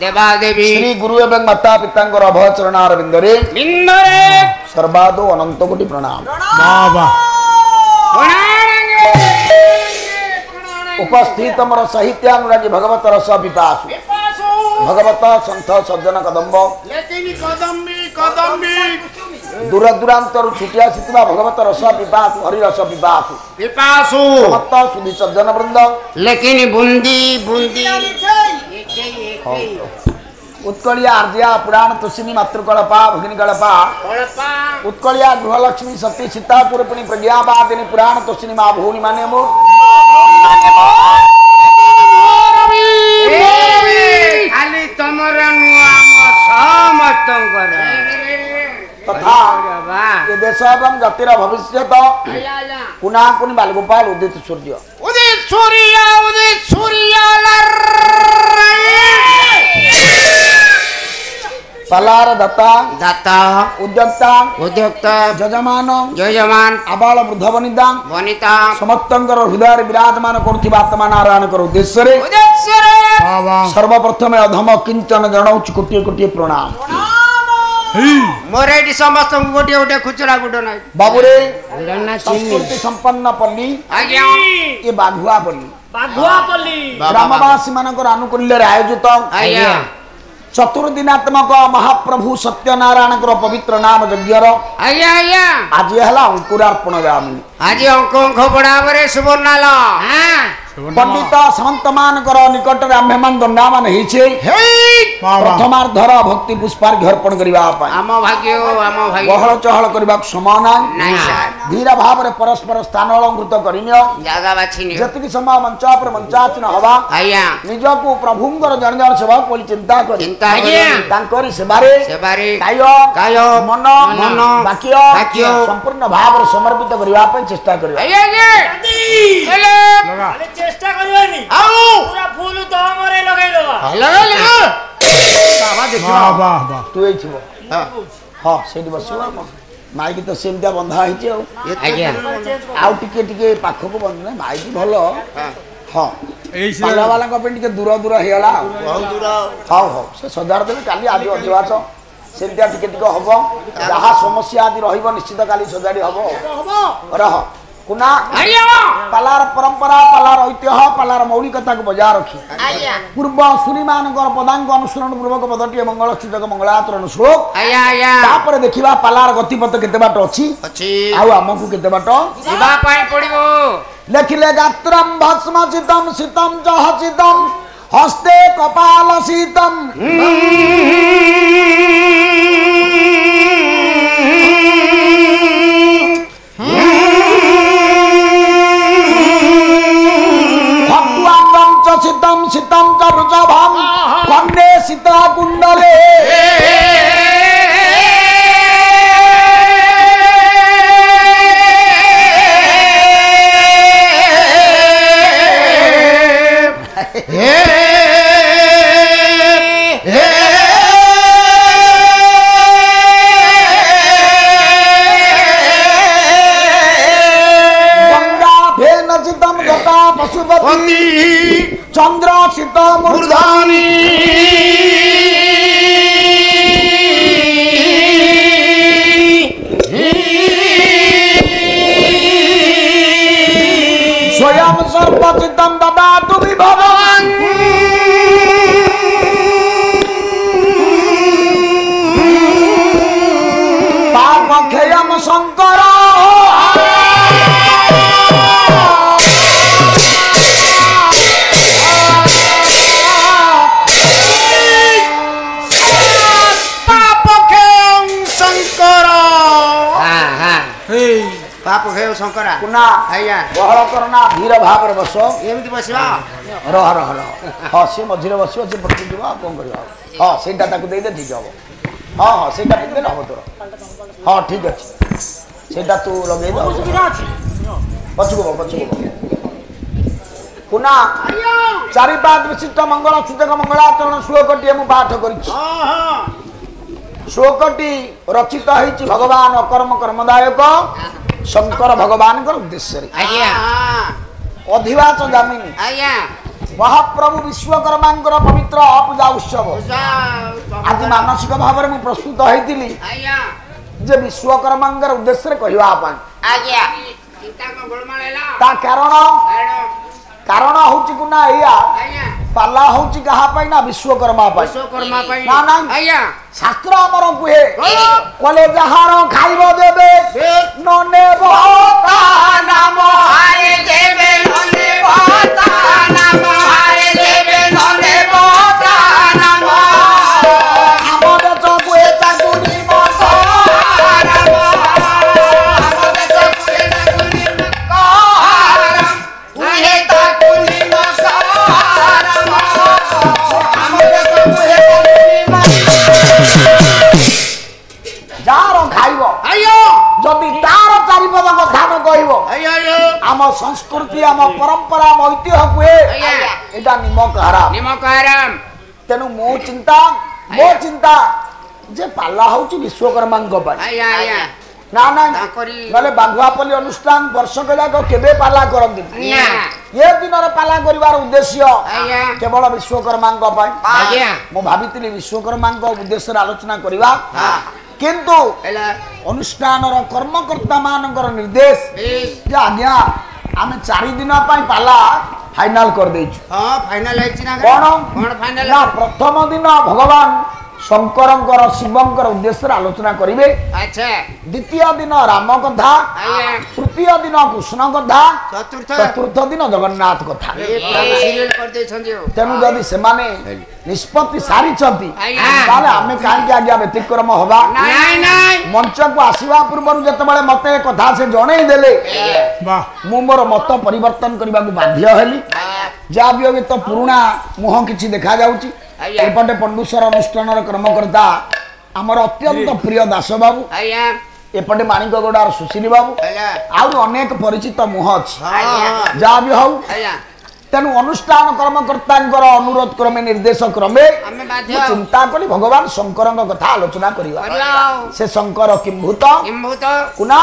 देवादेवी श्री गुरु एवं माता पितांकर अभय चरणार बिंदरे सर्वादो अनंत कोटि प्रणाम। बाबा उपस्थित मोर साहित्यानुरागी भगवत रस पिपासु भगवत संत सज्जन कदम्ब दूर दूरांतर छुटी आसीथिबा भगवत रस पिपासु हरि रस पिपासु समस्त सुधी सज्जन वृंद लेकिन बूंदी बूंदी उत्कलिया आर्जिया पुराण तुषिनी मातृकल्पा भगिनी कल्पा उत्कलिया गृहलक्ष्मी सती सीता चुरपिणी प्रज्ञावादिनी पुराण तुषिनी माँ भूनि माने मो खाली तमरा नुआ समस्तंकर तथा ये देश एवं जातिर भविष्य कुना कुनी बालगोपाल उदित सूर्य पलार दत्ता दाता उद्योक्ता उद्योक्ता जजमान जजमान आबाल वृद्ध वनिता वनिता समस्तंकर हृदय विराजमान करुथिबा आत्मा नारायण कर उद्देश्य रे सर्वप्रथम अधम किंचन जणाउछि कोटि कोटि प्रणाम मोर एटी समस्त गोटे गोटे खुचरा गुडो नै बाबूरे संस्कृति संपन्न पल्ली आज्ञा ये बाघुआ पल्ली ग्रामवासी मानकर आनुकूल्य आयोजित आज्ञा चतुर्दिनात्मक महाप्रभु सत्यनारायण पवित्र नाम यज्ञ आज्ञा आज्ञा आज है अंकुरार्पण गामी आज अंक अंक बड़ाबरे सुवर्णाल पंडित समंत मानकर निकट आम्भे मान दंडामान होइछे प्रथमार्धर भक्ति पुष्पार्घ्य अर्पण करबा पय आम भाग्य गहळ चहळ करबा समान नाही सर धीर भाव रे परस्पर स्थान अलंकृत करिनियो जागा बाछिनियो जतकी समय मंचा पर मंचाचन हवा आज्ञा निजको प्रभुंकर जन जन सेवा कोली चिंता करी चिंता करी तांकर सेवारे काय मन वाक्य संपूर्ण भाव रे समर्पित करबा पय चेष्टा करबा आज्ञा लगा चेष्टा करबानी आउ पूरा फूल तो हमरे लगाई लगा लगा बाबा देखिबा बाबा बा तू एई छिबो हां सेठी बसिबा माइक तो सेमता बंधा हिचे आज्ञा आउ टिके टिके पाखको बंध माइक भलो हां एई से पाला वाला को पे टिके दूर दूर हेला बहुत दूर हां हां से सदार देले काली आज अजवाच सेमता टिके टिके हबो जहा समस्या आदि रहिबो निश्चित काली सजाडी हबो रह कुना पालार परंपरा पालार ऐतिह्य पालार मौलिकता को बजा रखी पूर्व सुरी मानकर पदांक अनुसरण पूर्वक पदटी मंगल सूचक मंगलाचरण श्लोक तापर देखिबा पालार गतिपथ केते बाट अछि आउ हमकु केते बाट जीवा पाई पड़िबो लेखिले गात्रम भस्म चितम शीतम जहचितम हस्ते कपाल शीतम शीतम शीतम च रुचभम वंदे सीता कुंडले गंगा भेन चितम गता पशुपति चंद्र शीत मूर्धानी स्वयं सर्वचितम ददातु विभवं पापक्षयं शंकर पाप खेयो शंकरा कुना आज्ञा बहळ करना धीर भाव रे बस एमति बसिबा रह रह रह हां से मझिरे बसियो से पटि दिबा कोन करियो हां सेटा ताकू देई दे ठीक हबो हां हां सेटा ठीक दे हबो तोर हां ठीक अछि सेटा तू लगे दे पछुको कुना चारि पाद विशिष्ट मंगल सूचक मंगलाचरण श्लोकटी मु पाठ करिछि हां हां श्लोकटी रचित होइछि भगवान अकर्म कर्मदायक शंकर भगवान उद्देश्य आज्ञा अधिवाच जामिनी आज्ञा ମହାପ୍ରଭୁ ବିଶ୍ୱକର୍ମାଙ୍କର ପବିତ୍ର ପୂଜା ଉତ୍ସବ ଆଜି ମାନସିକ ଭାବରେ ମୁଁ ପ୍ରସ୍ତୁତ ହେଇଥିଲି ଆଜ୍ଞା ଯେ ବିଶ୍ୱକର୍ମାଙ୍କର ଉଦ୍ଦେଶ୍ୟରେ କହିବା ପାଇଁ ଆଜ୍ଞା ଚିନ୍ତା କଣ ଗୋଳମାଳ ହେଲା ତା କାରଣ ହଉଛି କି ନା ଏଇଆ ଆଜ୍ଞା ପାଲା ହଉଛି କାହା ପାଇଁ ନା ବିଶ୍ୱକର୍ମା ପାଇଁ ବିଶ୍ୱକର୍ମା ପାଇଁ ନା ନା ଆଜ୍ଞା ଶାସ୍ତ୍ର ଆମର କୁହେ କଲେ ଯାହାର ଖାଇବ ଦେବେ ନନେ ତା ନାମ ଆରେ ଦେବେ ନନେ ତା ନାମ ଆରେ ଦେବେ ନନେ ତା ନାମ ଆମ ଦେଶ କୁହେ ତାକୁ ନିମକ ଯାହାର ଖାଇବ ଯଦି ତାର ଚାରିପଦ କଥା ନ କହିବ ଆମ ସଂସ୍କୃତି ଆମ ପରମ୍ପରା ଆମ ଐତିହ୍ୟ କୁହେ ଏଇଟା ନିମକ ହାରାମ ତେଣୁ ମୋ ଚିନ୍ତା ଯେ ପାଲା ହଉଛି ବିଶ୍ୱକର୍ମାଙ୍କ ପାଇଁ ନା ନା ନହେଲେ ବାଘୁଆପଲ୍ଲୀ ଅନୁଷ୍ଠାନ ବର୍ଷକ ଯାକ କେବେ ପାଲା କରନ୍ତି ଏ ଦିନରେ ପାଲା କରିବାର ଉଦ୍ଦେଶ୍ୟ କେବଳ ବିଶ୍ୱକର୍ମାଙ୍କ ପାଇଁ ମୁଁ ଭାବିଥିଲି ବିଶ୍ୱକର୍ମାଙ୍କ ଉଦ୍ଦେଶ୍ୟରେ ଆଲୋଚନା କରିବା କିନ୍ତୁ ଅନୁଷ୍ଠାନର କର୍ମକର୍ତ୍ତା ମାନଙ୍କର ନିର୍ଦ୍ଦେଶ ଯେ ଆଜ୍ଞା ଆମେ 4 ଦିନ ପାଇଁ ପାଲା ଫାଇନାଲ କରିଦେଇଛୁ କଣ ପ୍ରଥମ ଦିନ ଭଗବାନ ଶଙ୍କରଙ୍କର ଶିବଙ୍କର ଉଦ୍ଦେଶ୍ୟରେ ଆଲୋଚନା କରିବେ ଦ୍ୱିତୀୟ ଦିନ ରାମ କଥା ତୃତୀୟ ଦିନ କୃଷ୍ଣ କଥା ଚତୁର୍ଥ ଦିନ ଜଗନ୍ନାଥ କଥା ତେଣୁ ଯଦି ସେମାନେ ନିଷ୍ପତ୍ତି ସାରିଛନ୍ତି ତାହେଲେ ଆମେ କାହିଁକି ଆଜ୍ଞା ବ୍ୟତିକ୍ରମ ହବା ମଞ୍ଚକୁ ଆସିବା ପୂର୍ବରୁ ଯେତେବେଳେ ମତେ କଥା ସେ ଜଣେଇ ଦେଲେ ମୁଁ ମୋର ମତ ପରିବର୍ତ୍ତନ କରିବାକୁ ବାଧ୍ୟ ହେଲି ଯାହା ବି ତ ପୁରୁଣା ମୁହଁ କିଛି ଦେଖାଯାଉଛି ଏପଟେ ପଣ୍ଡୁସର ଅନୁଷ୍ଠାନର କର୍ମକର୍ତ୍ତା ଆମର ଅତ୍ୟନ୍ତ ପ୍ରିୟ ଦାସ ବାବୁ ଏପଟେ ମାଣିକଗଡାର ସୁଶୀଲ ବାବୁ ଆହୁରି ଅନେକ ପରିଚିତ ମୁହଁ ଅଛି ଯାହା ବି ହଉ ତେଣୁ ଅନୁଷ୍ଠାନ କର୍ମକର୍ତ୍ତାଙ୍କର ଅନୁରୋଧ କ୍ରମେ ନିର୍ଦ୍ଦେଶ କ୍ରମେ ଚିନ୍ତା କରି ଭଗବାନ ଶଙ୍କରଙ୍କ କଥା ଆଲୋଚନା କରିବା ସେ ଶଙ୍କର କିମ୍ଭୂତ କୁନା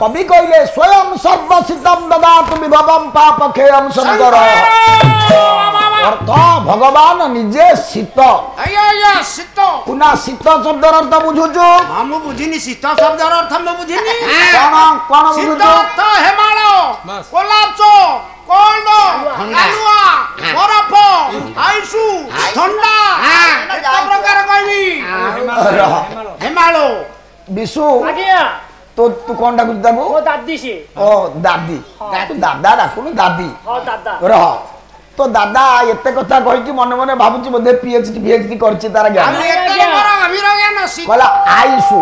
କବି କହିଲେ ସ୍ୱୟଂ ସର୍ବସିତମ୍ ଦଦାତୁ ବିଭବଂ ପାପକ୍ଷୟଂ ଶଙ୍କର ଅର୍ଥ ଭଗବାନ ନିଜେ ଶୀତ କୁନା ଶୀତ ଶବ୍ଦର ଅର୍ଥ ବୁଝୁଛୁ ମୁଁ ବୁଝିନି ଶୀତ ଶବ୍ଦର ଅର୍ଥ ମୁଁ ବୁଝିନି କଣ ବୁଝୁଛୁ ହେମାଳ କୋଲାଚ କୋଲ୍ଡ ଆଲୁଆ ବରଫ ଆଇସୁ ଥଣ୍ଡା କେତେ ପ୍ରକାର କହିବି ହେମାଳ ବିଶୁ ତୁ କଣ ଡାକୁଛୁ ତାକୁ ଓ ଦାଦି ଦାଦା ଡାକୁନୁ ଦାଦି ରହ ତ ଦାଦା ଏତେ କଥା କହିକି ମନେ ମନେ ଭାବୁଛି ବୋଧେ ପିଏଚଡି କରିଛି ତାର ଜ୍ଞାନ କହିଲା ଆଇସୁ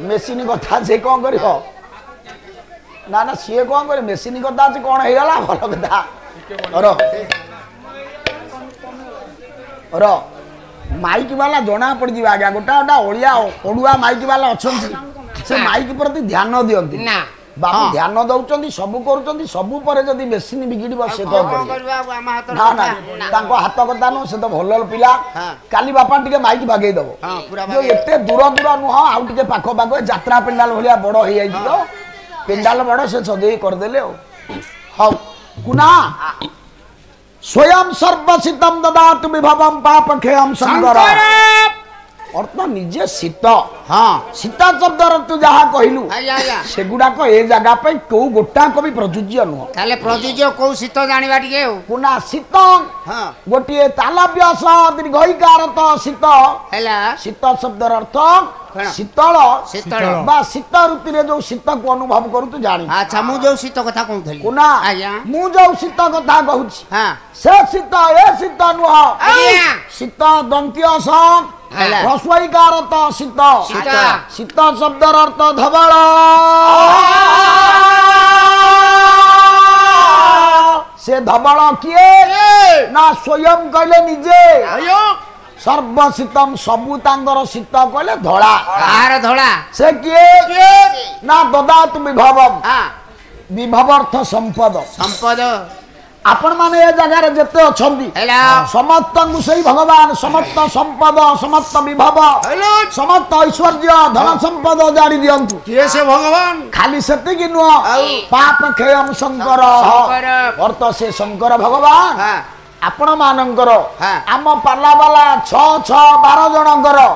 ମେସିନ କଥା ସେ କଣ କରିବ ନା ନା ସିଏ କଣ କରିବ ମେସିନ କଥା ଅଛି କଣ ହେଇଗଲା ଭଲ କଥା ମାଇକ ବାଲା ଜଣା ପଡିଯିବ ଆଜ୍ଞା ଗୋଟା ଗୋଟା ଓଳିଆ ଓଡୁଆ ମାଇକ ବାଲା ଅଛନ୍ତି ସେ ମାଇକ ପ୍ରତି ଧ୍ୟାନ ଦିଅନ୍ତି ବାବୁ ଧ୍ୟାନ ଦଉଛନ୍ତି ସବୁ କରୁଛନ୍ତି ସବୁ ପରେ ଯଦି ମେସିନ ବିଗିଡିବ ସେ କଣ ନା ନା ତାଙ୍କ ହାତ କଥା ନୁହଁ ସେ ତ ଭଲ ପିଲା କାଲି ବାପା ଟିକେ ମାଇକ ବାଗେଇ ଦବ ଏତେ ଦୂର ନୁହଁ ଆଉ ଟିକେ ପାଖ ଯାତ୍ରା ପେଣ୍ଡାଲ ଭଳିଆ ବଡ ହେଇଯାଇଛି ତ ପେଣ୍ଡାଲ ବଡ ସେ ସଜେଇ କରିଦେଲେ ଆଉ ହଉ କୁନା ସ୍ୱୟଂ ସର୍ବସିତମ୍ ଦଦାତୁ ବିଭବଂ ପାପକ୍ଷୟଂ ଶଙ୍କର ଅର୍ଥ ନିଜେ ଶୀତ ଶୀତ ଶବ୍ଦର ତୁ ଯାହା କହିଲୁ ସେଗୁଡାକ ଏ ଜାଗା ପାଇଁ କୋଉ ଗୋଟା କବି ପ୍ରଯୁଜ୍ୟ ନୁହଁ ତାହେଲେ ପ୍ରଯୁଜ୍ୟ କୋଉ ଶୀତ ଜାଣିବା ଟିକେ ପୁନା ଶୀତ ଗୋଟିଏ ତାଲବ୍ୟ ଦୀର୍ଘଇକାର ତ ଶୀତ ହେଲା ଶୀତ ଶବ୍ଦର ଅର୍ଥ ଶୀତଳ ବା ଶୀତ ଋତୁରେ ଯୋଉ ଶୀତକୁ ଅନୁଭବ କରୁ ତୁ ଜାଣି ଆଚ୍ଛା ମୁଁ ଯୋଉ ଶୀତ କଥା କହୁଥିଲି ପୁନା ମୁଁ ଯୋଉ ଶୀତ କଥା କହୁଛି ସେ ଶୀତ ଏ ଶୀତ ନୁହଁ ଶୀତ ଦନ୍ତ୍ୟ ରସ୍ୱଇକାର ତ ଶୀତ ଶୀତ ଶବ୍ଦର ଅର୍ଥ ଧବଳ ସେ ଧବଳ କିଏ ନା ସ୍ୱୟଂ କହିଲେ ନିଜେ ସର୍ବଶୀତମ୍ ସବୁ ତାଙ୍କର ଶୀତ କହିଲେ ଧଳା ଧଳା ସେ କିଏ ନା ଦଦାତୁ ବିଭବମ୍ ବିଭବ ଅର୍ଥ ସମ୍ପଦ आपण माने ए जगह रे जते अछंती हेलो समस्त को सही भगवान समस्त संपद समस्त विभव हेलो समस्त ऐश्वर्य धन संपद जाड़ी दियंतु किए से भगवान खाली सेति कि नुह पाप खेयम शंकर शंकर। अर्थ से शंकर भगवान हां आपण मानकर हाँ। आम पाला बाला 6-12 जनकर हाँ।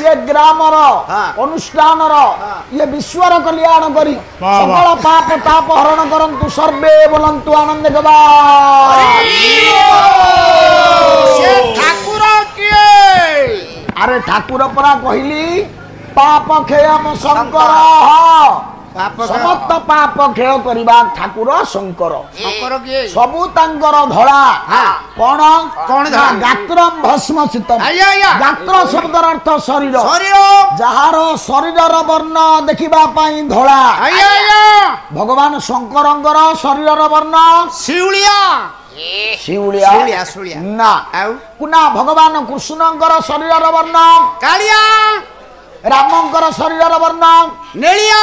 ये ग्रामर हाँ। अनुष्ठान ये विश्वर कल्याण करी वाह, सकल पाप ताप हरण करंतु सर्वे बोलंतु आनंद गवा से ठाकुर किए अरे ठाकुर परा कहली पाप खेयम शंकर पाप समस्त पाप खेय करिबा ठाकुर शंकर शंकर किए सबु तांकर धड़ा हाँ। कौन कौन धड़ा? गात्रम भस्म शीतम आया आया गात्र शब्दर अर्थ शरीर शरीर ଯାହାର ଶରୀରର ବର୍ଣ୍ଣ ଦେଖିବା ପାଇଁ ଧଳା आया आया ଭଗବାନ ଶଙ୍କରଙ୍କର ଶରୀରର ବର୍ଣ୍ଣ शिवलिया ଶିଉଳିଆ ଶିଉଳିଆ, ଶିଉଳିଆ। ନା ଆଉ କୁନା ଭଗବାନ କୃଷ୍ଣଙ୍କର ଶରୀରର ବର୍ଣ୍ଣ कालिया ରାମଙ୍କର ଶରୀରର ବର୍ଣ୍ଣ नेलिया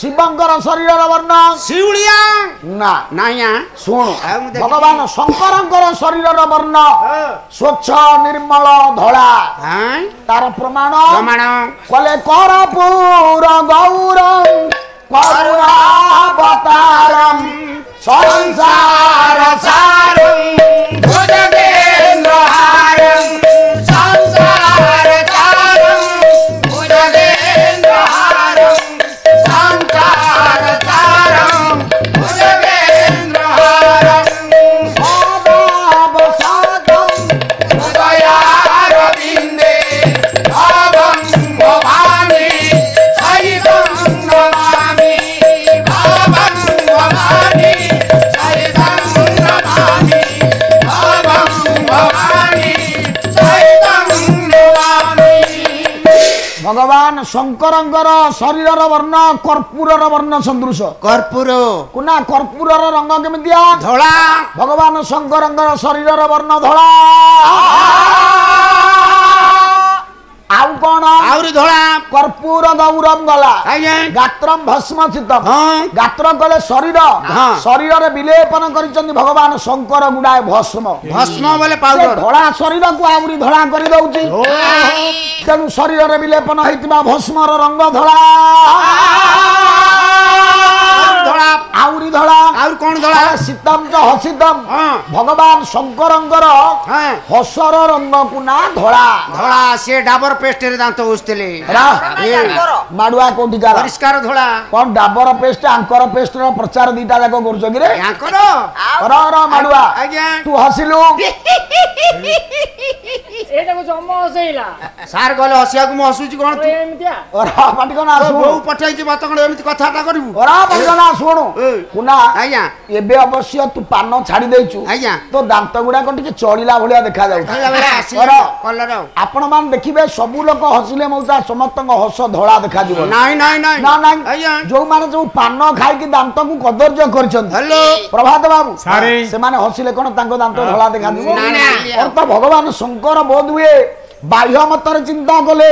ଶିବଙ୍କର ଶରୀରର ବର୍ଣ୍ଣ शिवलिया ନା नाया ଶୁଣ ଆଉ ମୁଁ ଦେଖିବି। ଭଗବାନ ଶଙ୍କରଙ୍କର ଶରୀରର ବର୍ଣ୍ଣ ସ୍ୱଚ୍ଛ ନିର୍ମଳ ଧଳା हां ତାର ପ୍ରମାଣ प्रमाण কলে করপুর গৌরম করুণাবতারম সংসার সারম भुजगेन्द्रहारं संसार तारं भुजगेन्द्रहारं संसार तारं भुजगेन्द्रहारं সদাবসাদম हृदयारविन्दे भावं भवामि सहितं नमामि भावं भवामि सहितं नमामि भावं भवामि सहितं नमामि ভগবান শঙ্করঙ্কর শরীরর বর্ণ কর্পূরর বর্ণ সদৃশ कर्पूर কুনা কর্পূরর রঙ কেমিতিয়া धला ভগবান শঙ্করঙ্কর শরীরর বর্ণ ধলা আউ কোন आउरी धला কর্পূর গৌরম গলা आज्ञा গাত্রম ভস্মচিতম हाँ গাত্র কলে শরীর হ্যাঁ। শরীরে বিলেপন করিছন্তি ভগবান শঙ্কর গুড়াଏ ভস্ম भस्म बोले ସେ पाउडर ଧଳା ଶରୀରକୁ ଆହୁରି ଧଳା କରିଦଉଛି ତେଣୁ ଶରୀରରେ ବିଲେପନ ହେଇଥିବା ଭସ୍ମର ରଙ୍ଗ ଧଳା ଧଳା ଆହୁରି ଧଳା आउर कौन धला ଶୀତମ ଚ ହସିତମ हाँ ଭଗବାନ ଶଙ୍କରଙ୍କର हाँ ହସର ରଙ୍ଗକୁ ନା ଧଳା ଧଳା ସେ ଡାବର ପେଷ୍ଟ ରେ ଦାନ୍ତ ଘଷୁଥିଲେ ମାଡୁଆ କୋଉଠିକାର ପରିଷ୍କାର ଧଳା କଣ ଡାବର ପେଷ୍ଟ ଆଙ୍କର ପେଷ୍ଟର ପ୍ରଚାର ଦିଟା ଯାକ କରୁଛ କିରେ ୟାଙ୍କର ର ମାଡୁଆ ଆଜ୍ଞା ତୁ ହସିଲୁ ଏଇଟାକୁ ଜମ ହସେଇଲା ସାର୍ ଗଲେ ହସିବାକୁ ମୁଁ ହସୁଛି କଣ ତୁ ଏମିତିଆ ଓରା ପାଟିକନା ତୋ ଶୁଣୁ ବୋଉ ପଠେଇଛି ମତେ କଣ ଏମିତି କଥାବାର୍ତ୍ତା କରିବୁ ଓରା ପାଟିକନା ଶୁଣୁ ଏ। କୁନା ଆଜ୍ଞା ଏବେ ଅବଶ୍ୟ ତୁ ପାନ ଛାଡି ଦେଇଛୁ ଆଜ୍ଞା ତୋ ଦାନ୍ତ ଗୁଡାକ ଟିକେ ଚଳିଲା ଭଳିଆ ଦେଖାଯାଉଛି ଆସିଲା କଲର ଆପଣ ମାନେ ଦେଖିବେ ସବୁ ଲୋକ ହସିଲେ ମଉତା ସମସ୍ତଙ୍କ ହସ ଧଳା ଦେଖାଯିବ ନାଇଁ ନାଇଁ ନାଇଁ ନା ନାଇଁ ଆଜ୍ଞା ଯୋଉମାନେ ଯୋଉ ପାନ ଖାଇକି ଦାନ୍ତକୁ କଦର୍ଯ୍ୟ କରିଛନ୍ତି ହ୍ୟାଲୋ ପ୍ରଭାତ ବାବୁ ସାରେ। ସେମାନେ ହସିଲେ କଣ ତାଙ୍କ ଦାନ୍ତ ଧଳା ଦେଖାଯିବ ନା, ନା। ଅର୍ଥ ଭଗବାନ ଶଙ୍କର ବୋଧ ହୁଏ ବାହ୍ୟ ମତରେ ଚିନ୍ତା କଲେ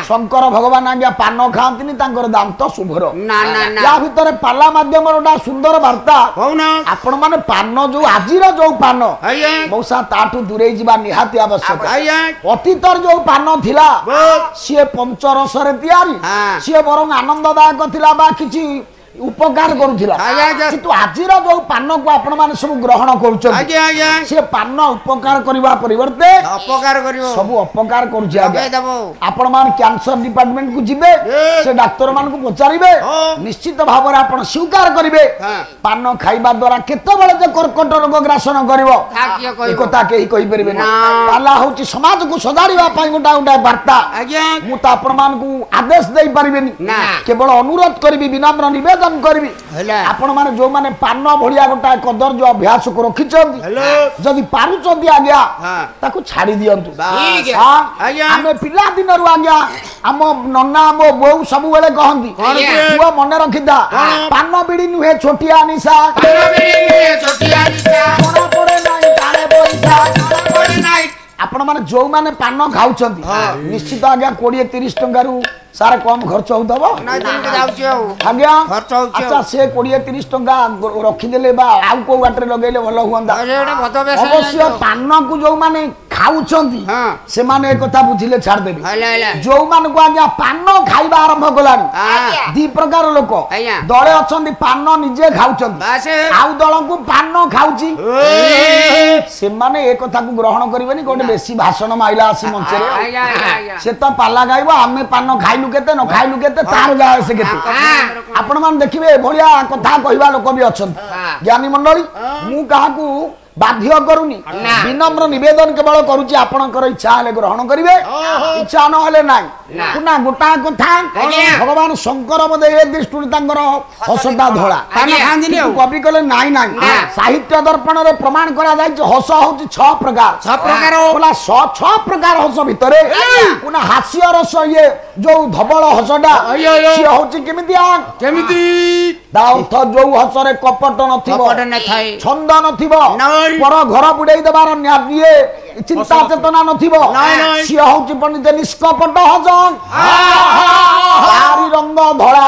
ଶଙ୍କର ଭଗବାନ ଆଜ୍ଞା ପାନ ଖାଆନ୍ତିନି ତାଙ୍କର ଦାନ୍ତ ଶୁଭ୍ର ନା ନା ନା ୟା ଭିତରେ ପାଲା ମାଧ୍ୟମରେ ଗୋଟେ ସୁନ୍ଦର ବାର୍ତ୍ତା ହଉନ ଆପଣ ମାନେ ପାନ ଯୋଉ ଆଜିର ଯୋଉ ପାନ ଆଜ୍ଞା ମଉସା ତାଠୁ ଦୂରେଇ ଯିବା ନିହାତି ଆବଶ୍ୟକ ଆଜ୍ଞା ଅତୀତର ଯୋଉ ପାନ ଥିଲା ବହୁତ ସିଏ ପଞ୍ଚରସରେ ତିଆରି ହଁ। ସିଏ ବରଂ ଆନନ୍ଦଦାୟକ ଥିଲା ବା କିଛି ଉପକାର କରୁଥିଲା ଆଜ୍ଞା, ଆଜ୍ଞା। କିନ୍ତୁ ଆଜିର ଯୋଉ ପାନକୁ ଆପଣ ମାନେ ସବୁ ଗ୍ରହଣ କରୁଛନ୍ତି ଆଜ୍ଞା ଆଜ୍ଞା ସିଏ ପାନ ଉପକାର କରିବା ପରିବର୍ତ୍ତେ ଅପକାର କରିବ ସବୁ ଅପକାର କରୁଛି ଆଜ୍ଞା ଲଗେଇଦବ ଆପଣ ମାନେ କ୍ୟାନ୍ସର ଡିପାର୍ଟମେଣ୍ଟ କୁ ଯିବେ Yes. ସେ ଡାକ୍ତର ମାନଙ୍କୁ ପଚାରିବେ ହଁ। ନିଶ୍ଚିତ ଭାବରେ ଆପଣ ସ୍ୱୀକାର କରିବେ ହଁ। ପାନ ଖାଇବା ଦ୍ୱାରା କେତେବେଳେ ଯେ କର୍କଟ ରୋଗ ଗ୍ରାସନ କରିବ କାହା କିଏ ଏ କହିବ କଥା କେହି କହିପାରିବେ ନା ନା। ପାଲା ହଉଛି ସମାଜକୁ ସଜାଡ଼ିବା ପାଇଁ ଗୋଟେ ବାର୍ତ୍ତା ଆଜ୍ଞା ମୁଁ ତ ଆପଣ ମାନଙ୍କୁ ଆଦେଶ ଦେଇ ପାରିବିନି ନା। କେବଳ ଅନୁରୋଧ କରିବି ବିନମ୍ର ନିବେଦନ କରିବି ହେଲା ଆପଣ ମାନେ ଯୋଉମାନେ ପାନ ଭଳିଆ ଗୋଟାଏ କଦର୍ଯ୍ୟ ଅଭ୍ୟାସକୁ ରଖିଛନ୍ତି ହ୍ୟାଲୋ ଯଦି ପାରୁଛନ୍ତି ଆଜ୍ଞା ହଁ ତାକୁ ଛାଡି ଦିଅନ୍ତୁ ବାସ୍। ହଁ, ଆଜ୍ଞା। ଆମେ ପିଲା ଦିନରୁ ଆଜ୍ଞା ଆମ ନନା ଆମ ବୋଉ ସବୁବେଳେ କହନ୍ତି କଣ କୁହେ? ପୁଅ ମନେ ରଖିଥା କଣ? ପାନ ବିଡି ନୁହେଁ ଛୋଟିଆ ନିଶା ପାନ ବିଡ଼ି ନୁହେଁ ଛୋଟିଆ ନିଶା ଜଣା ପଡେ ନାହିଁ କାଳେ ପଇସା ପଡେ ନାହିଁ आपण माने जो माने पान खाउछंती निश्चित आज्ञा 20-30 टंका रु सारे कम खर्च होतबो ना दिन जाउची हो आज्ञा खर्च होउची अच्छा से 20-30 टंका रखी देले बा आउ को वाटर लगेले भलो हुंदा अरे एटा भत बेस अवश्य पान को जो माने खाउछंती हां से माने एक कथा बुझिले छाड़ देबे हले हले जो मान को आज्ञा पान खाइबा आरंभ कलानी दी प्रकार लोक आज्ञा दळे अछंती पान निजे खाउछंती बास आउ दळ को पान खाउची से माने एक कथा को ग्रहण करिवेनी कोटे बेसी भाषण माइला आसी मंच रे आज्ञा आज्ञा से तो पाला गाइबो आमे पान खाइलु केते न खाइलु केते तार जाय से केते आपण मान देखिबे भलिया कथा कहिबा लोक भी अछंती ज्ञानी मंडली मु काहाकू बाध्य करूनी विनम्र निवेदन केवल करूची आपणकर इच्छा हेले ग्रहण करिवे इच्छा न हेले नाही पुना गोटा कथा भगवान शंकर बदे ए दृष्टि तांकर हसटा धोळा पान खांदिनी कवि कले नाही नाही साहित्य दर्पण रे प्रमाण करा जाय हस होची 6 प्रकार 6 प्रकार बोला 6 प्रकार हस भितरे पुना हास्य रस ये जो धबळ हसटा से होची केमिति दाउथ जो हसरे कपट नथिबो कपट न थाए छंद नथिबो पर घर बुड़ाई देबार न्याय चिंता चेतना नथिबो सी होची पंडित निष्कपट हसन तारी रंग धड़ा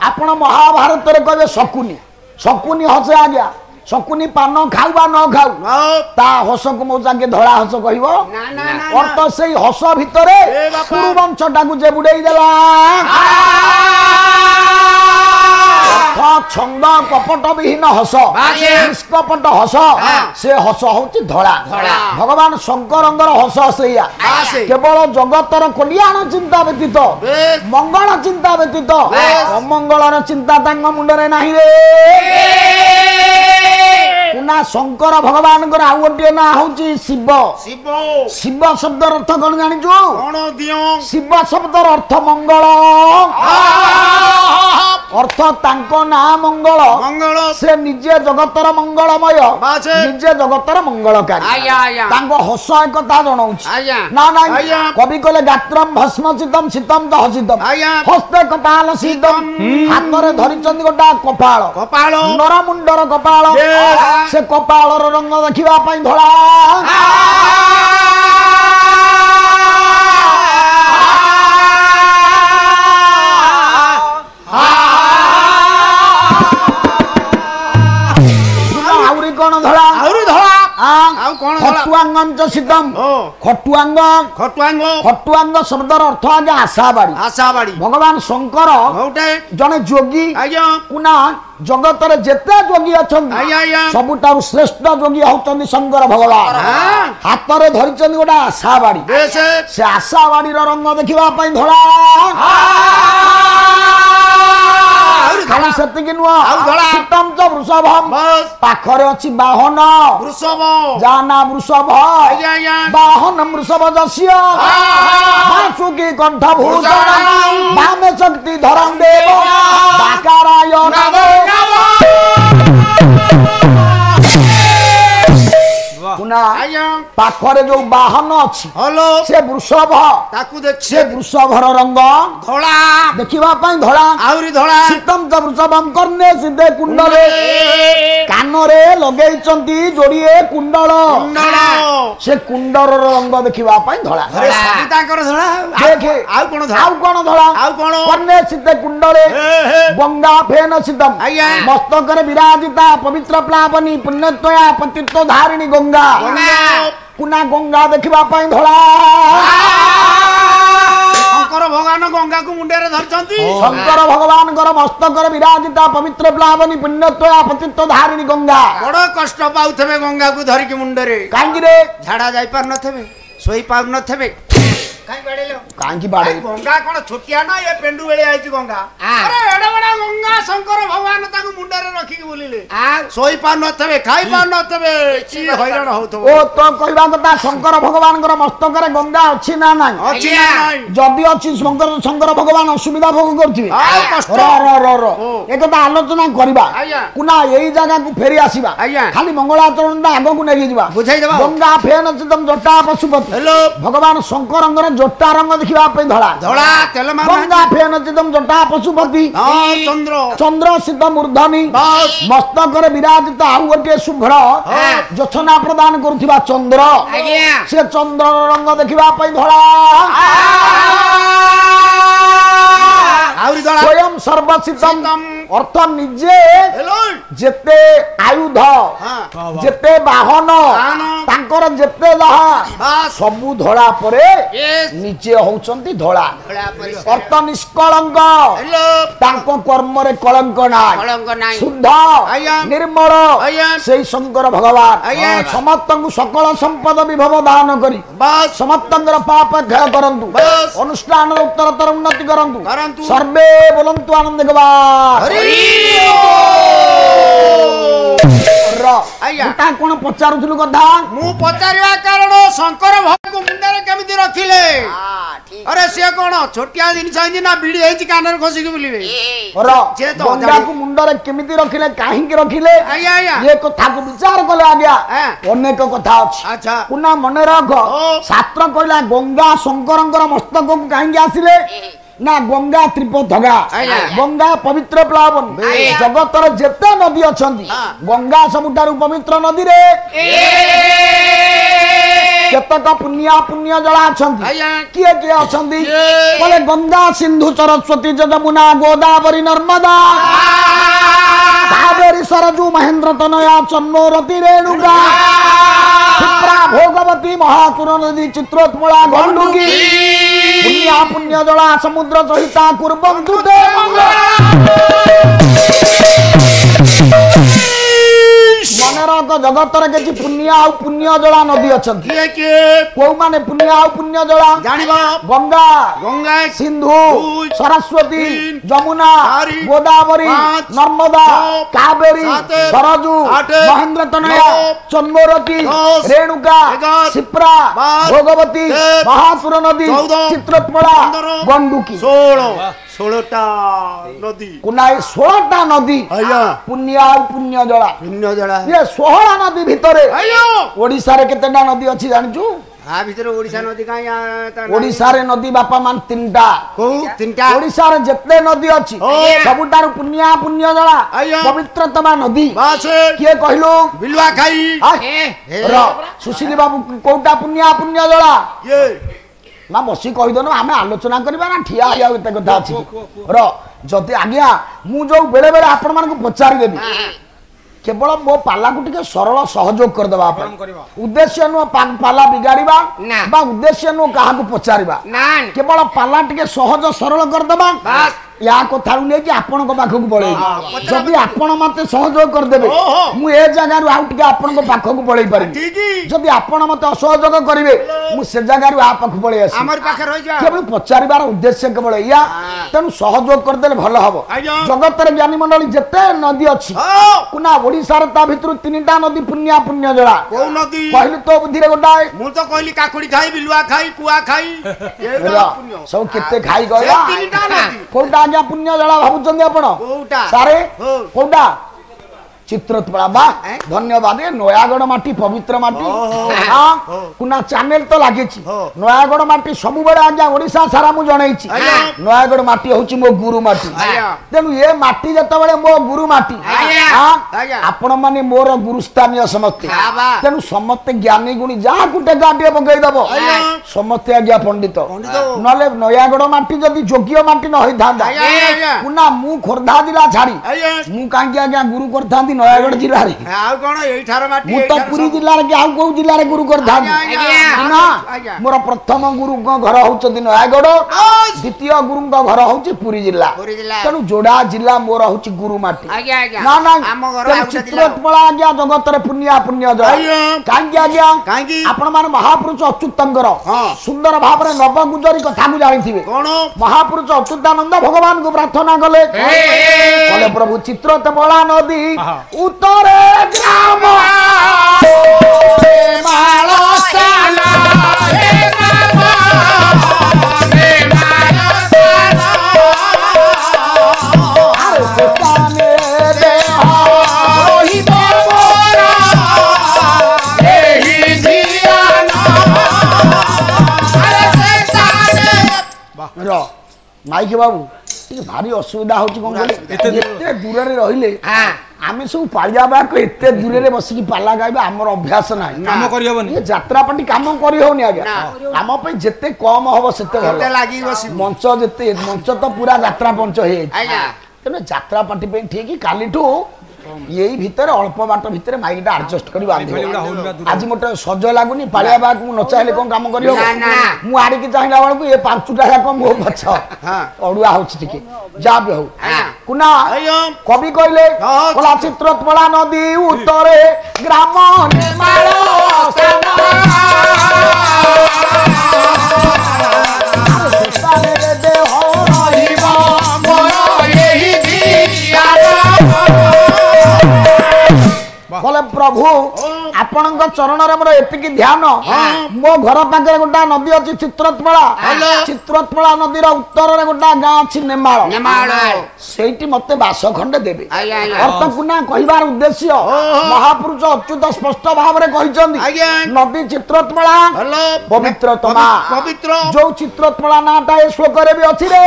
आपण महाभारत रे कहबे शकुनी शकुनी हसे आ गया शकुनी पान खाउबा न खाउ ता हस को मौजा के धड़ा हस कहबो ना ना और तो सेही हस भितरे कुरुवंशटा को जे बुड़ाई देला छंद कपट विहीन हस निष्कपट हस से हस होची धड़ा भगवान शंकरंगर हस सेया केवल जगतर कल्याण चिंता व्यतीत मंगल चिंता व्यतीत अमंगलर चिंता तांग मुंडरे नाही रे पुना शंकर भगवान को आउ गोटे ना होची शिव शिव शिव शब्द अर्थ कौन जानिजो कोन दियो शिव शब्द अर्थ मंगल अर्थ तांको ना मंगल मंगल से निजे जगतर मंगलमय निजे जगतर मंगलकारी आया आया तांको हस एक कथा जणाउछि आया ना ना कवि कहले गात्रम भस्मचितम शीतम दहसितम हस्ते कपाल शीतम हाथ रे धरिचंदी गोटा कपाल कपाल नर मुंडर कपाल से कपालर रंग देखिबा पई धळा कौन धड़ा आउरु धड़ा आउ कोन धड़ा खटुआंगं च सिद्धम खटुआंग खटुआंग खटुआंग शब्दर अर्थ आगे आशाबाड़ी भगवान शंकर होटे जने जोगी आज्ञा कुना जगत रे जेते जोगी अछन सबुटा श्रेष्ठ जोगी होचंदी शंकर भगवान हाथ रे धरिचंदी गोटा आशाबाड़ी से आशाबाड़ी रो रंग देखिबा पई धड़ा खाली सत्य की नुआ शीतम च वृषभम पाखरे अछि बाहन वृषभ जाना वृषभ बाहन वृषभ जस्य वासुकी कंठ भूषण वामे शक्ति धरम देव बाकाराय पुना पाखरे जो बाहन अछि हेलो से वृषभ ताकू देख से वृषभर रंग धड़ा देखिबा पई धड़ा आउरी धड़ा शीतम च वृषभम करने सिद्धे कुंडले कानरे लगेइचंती जोड़िए कुंडल से कुंडर रंग देखिबा पई धड़ा अरे सभी ताकर धड़ा देखे आउ कोन धड़ा आउ कोन करने सिद्धे कुंडले गंगा फेन सिद्धम मस्तक रे विराजिता पवित्र प्लावनी पुण्यत्वया पतित्व धारिणी गंगा पुना गंगा देखिबा पई धड़ा शंकर भगवान गंगा को मुंडे रे धरचंती शंकर भगवान कर मस्तक रे विराजिता पवित्र प्लावनी पुण्यत्वया पतित्व धारिणी गंगा बड़ कष्ट पाउथबे गंगा को धरि के मुंडे रे कांगी रे झाड़ा जाई पार नथबे सोई पाउ नथबे काई बाडेलो कांगी बाडे गंगा कोन छोटिया ना ये पेंडू बेले आइची गंगा अरे एडा बडा गंगा शंकर भगवान ताको मुंडे रे रखी के बोलिले सोई पार नथबे खाई पार नथबे की हैरान होथो ओ तो कहबा कथा शंकर भगवान कर मस्तक रे गंगा अछि ना नाही अछि ना नाही जदी अछि शंकर भगवान असुविधा भोग करथिबे र एक कथा आलोचना करबा कुना एई जगह को फेरी आसीबा खाली मंगलाचरण दा आगो को नेगी जिबा बुझाई देबा गंगा फेन चितम जटा पशुपति हेलो भगवान शंकर जोटा रंग देखिबा पे धड़ा धड़ा तेल मार गंगा फेन चितम जटा पशुपति चंद्र चंद्रसित मूर्धनि मस्तक विराजित आउ गोटे शुभ्र जोछना प्रदान करुथिबा चंद्र से चंद्र रंग देखिबा पई धळा स्वयं सर्वसितम अर्थ निजे जेते आयुध जेते वाहन तांकर जेते जहा सबु धळा परे निजे होउचंती धळा अर्थ निष्कलंक तांको कर्म रे कलंक नाय शुद्ध निर्मल सेई शंकर भगवान समस्तंकु सकल संपद विभव दान करी समस्तंकर पाप क्षय करंतु अनुष्ठान उत्तरतर उन्नति करंतु सर्वे बोलंतु आनंद गवार ता कोन पचारुथुलु कथा मु पचारिवा कारण शंकर भगवान मुंडरे केमिति रखिले अरे से कोन छोटिया जिनिस आइनी ना बिडी हेची कानर खसी के बुलिबे गंगा को मुंडरे केमिति रखिले काहे के रखिले ये कथा को विचार कले आज्ञा अनेक कथा अछि अच्छा पुना मने रख शास्त्र कहला गंगा शंकरंकर मस्तक को काहे के आसिले ना गंगा त्रिपथगा गंगा पवित्र प्लावन जगतर जेते नदी अछंती गंगा सबुठारु पवित्र नदी रे केतक पुण्य जला अछंती किए किए अछंती बोले गंगा सिंधु सरस्वती जमुना गोदावरी नर्मदा कावेरी सरजू महेंद्र तनया चन्नोरती रेणुका क्षिप्रा भोगवती महासुर नदी चित्रोत्पला गंडुकी पुण्य जला समुद्र सहिता कुर्वन्तु ते मनरक जगतर के पुण्य जला नदी अछंती को माने पुण्य जला जानिबा गंगा गंगा सिंधु सरस्वती जमुना गोदावरी नर्मदा कावेरी सरजू महेंद्र तनया चन्मोरती रेणुका क्षिप्रा भोगवती महासुर नदी चित्रोत्पला गंडुकी 16टा नदी कुनाई 16टा नदी पुण्य जला ये 16 नदी भितरे ओडिसा रे केतेटा नदी अछि जानिचु आ भितर ओडिसा नदी काई ओडिसा रे नदी बापा मान 3टा को 3टा ओडिसा रे जेते नदी अछि सबुटार पुण्य जला पवित्रतमा नदी बस के कहिलो बिलवा खाई र सुशीली बाबू कोटा पुण्य जला ये ना बसी कहि दनो आमे आलोचना करबा ना ठिया हिया एते कथा अछि र जति आज्ञा मु जो बेले बेले आपण मान को पचारि देबी केवल मो पाला को टिके सरल सहयोग कर देबा उद्देश्य नो पाला बिगाड़ीबा बा उद्देश्य नो कहा को पचारिबा केवल पाला टिके सहज सरल कर देबा या कथा नै कि आपण को पाखो को पळै जदी आपण मते सहयोग कर देबे मु ए जगह रु आउ टिके आपण को पाखो को पळै पारि जदी आपण मते असहयोग करिवे मु से जगह रु आ पाखो पळै आसी हमर पाखे रहि जा केवल पचारिबार उद्देश्य केवल या तनु सहयोग कर देले भलो हबो जगत रे ज्ञानी मंडली जते नदी अछि कुना ओडिसा रे ता भितरु 3टा नदी पुण्य जला को नदी कहली तो बुद्धि रे गोटाए मु तो कहली काकुड़ी खाई बिलुआ खाई कुआ खाई ए पुण्य सब केते खाई गया 3टा नदी कोटा आज्ञा पुण्य जला भाबुचंदी आपण कोटा सारे कोटा चित्रोत्पला बा धन्यवाद नयागढ़ माटी पवित्र माटी हां कुना चैनल तो लागे छी नयागढ़ माटी सब बडे आज्ञा ओडिसा सारा मु जणै छी नयागढ़ माटी होची मो गुरु माटी तेनु ये माटी जत बडे मो गुरु माटी हां आपण माने मोर गुरु स्थानीय समस्ते तेनु समस्ते ज्ञानी गुणी जा कुटे गाडिए पकई दबो समस्ते आज्ञा पंडित नले नयागढ़ माटी जदी जोग्य माटी न होई थांदा कुना मु खोरधा जिला छाड़ी मु कांगी आज्ञा गुरु करथा नयागढ़ जिला रे आउ कोन एठार माटी मु तो पुरी जिला रे आउ को जिला रे गुरु करथा ना मोर प्रथम गुरु को घर होचि नयागढ़ द्वितीय गुरु को घर होचि पुरी जिला तनु जोड़ा जिला मोर होचि गुरु माटी ना ना हम घर चित्रोत्पला आज्ञा जगत रे पुण्य जल कांगी आज्ञा आपण मान महापुरुष अच्युतंकर सुंदर भाव रे नव गुजरी कथा को जानिथिबे कोन महापुरुष अच्युतानंद भगवान को प्रार्थना कले बोले प्रभु चित्रोत्पला नदी उत्तरे ग्राम मालसाला हे बाबा हे मालसाला अरे सताने दे होई बाबरा एही जियाना अरे सताने रो माइक बाबू भारी असुविधा होची कोन एते दूर रे रहिले आमे सब पालिया बा को एते दूर रे बसी की पाला गाइबा हमर अभ्यास नाही काम करि होबनी ये यात्रा पार्टी काम करि होनी आज्ञा हम पे जेते कम हबो सेते भलो लागी बसी मंच जेते मंच तो पूरा यात्रा पंच हे आज्ञा तने यात्रा पार्टी पे ठीक कालीठू यही भीतर अल्प बाट भीतर माइकटा एडजस्ट करी बांधी आज मोटे सज लागुनी पालिया बा को नचाइले कोन काम करियो मु आडी के चाहिला वाला को ये पांचटा या कम हो बच्चा हां अडुआ होछि ठीक जा बे हो कुना कवि कहले कला चित्रत्पला नदी उत्तरे ग्राम निर्माण बोले प्रभु आपण चरण मोर एतिकी ध्यान मो घर पाखे गोटा नदी अच्छी चित्रत्पला नदीर उत्तर रे गोटा गाँ अच्छी नेमाल सेठी मते बास खंडे देबे अर्थ कुना कहिबार उद्देश्य महापुरुष अच्युत स्पष्ट भाव रे कहिसंदी नदी चित्रत्पला पवित्रतमा पवित्र जो चित्रत्पला नाटा ए श्लोक रे भी अछि रे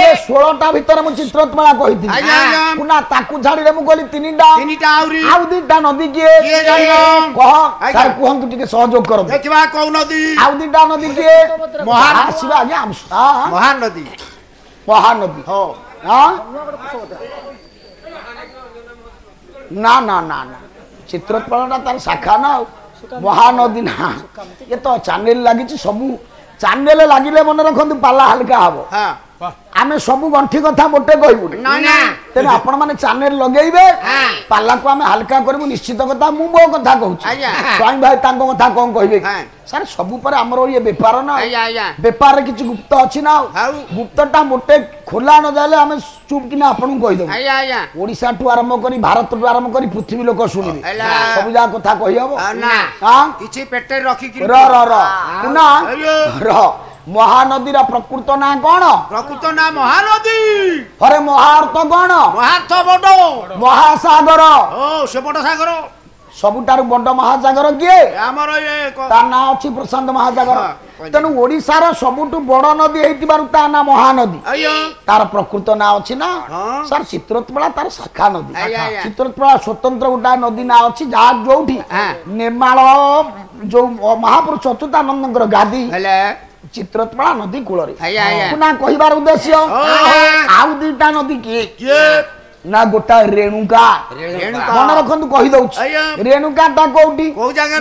ये 16टा भीतर मु चित्रत्पला कहिथि कुना ताकू झाड़ी रे मु कहली तीनटा आउ दीटा नदी किए कह सर कहंतु टिके सहयोग करो देखबा कौ नदी आउ दीटा नदी किए महाशिवा आज्ञा महानदी हो हां ना ना ना ना चित्रत्पला तार शाखा ना महानदी ना ये तो चैनल लागी सबू चैनल लागिले मन रखंतु पाला हल्का हबो हां आमे सब गंठी कथा मोटे कहबु तेरे आपण माने चैनल लगेइबे पाला को आमे हल्का करबु निश्चित कथा मु बो कथा कहू स्वामी भाई तांको कथा कोन कहबे सर सब पर हमरो ये व्यापार ना व्यापार रे किछ गुप्त अछि ना गुप्तटा मोटे खोला न जाले आमे चुप किना आपण कहि दउ ओडिसा टु आरंभ करी भारत टु आरंभ करी पृथ्वी लोक सुनिबे सब जा कथा कहि हबो हां किछि पेटे रखी कि कुना महानदी प्रकृत ना कौन प्रकृत ना महानदी अरे महार्थ कौन महार्थ बड़ महासागर ओ से बड़ सागर सबुठारु बड़ महासागर किए हमर ये ता ना अछि प्रशांत महासागर तेनु ओडिसा सबुठु बड़ नदी हेतिबारु ता ना महानदी तार प्रकृत ना अछि ना सर चित्रत्पला तार शाखा नदी चित्रत्पला स्वतंत्र गोटा नदी ना अछि जा जोठी नेमाळ जो महापुरुष अच्युतानंदଙ୍କର गादी चित्रत्पला नदी कूल पुना कहिबार उद्देश्य आउ दीटा नदी किए ना गोटा रेणुका मन रखंतु कहि दउछि रेणुका ता कोउटी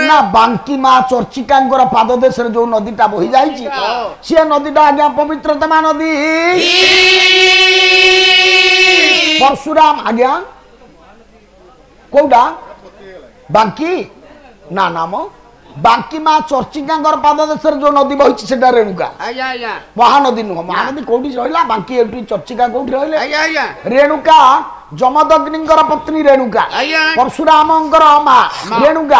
ना बांकी मा चर्चिकांकर पाद देश रे जो नदीटा बहि जाईछि से नदीटा आज्ञा पवित्रतमा नदी परशुराम आज्ञा कोउडा बांकी ना नाम बांकी मा चर्चिकांकर पाद देश रे जो नदी बहिछि सेटा रेणुका महानदी नुह महानदी कोउटी रहिला बांकी एटु चर्चिका कोउटी रहिले रेणुका जमदग्निंकर पत्नी रेणुका परशुरामंकर मां रेणुका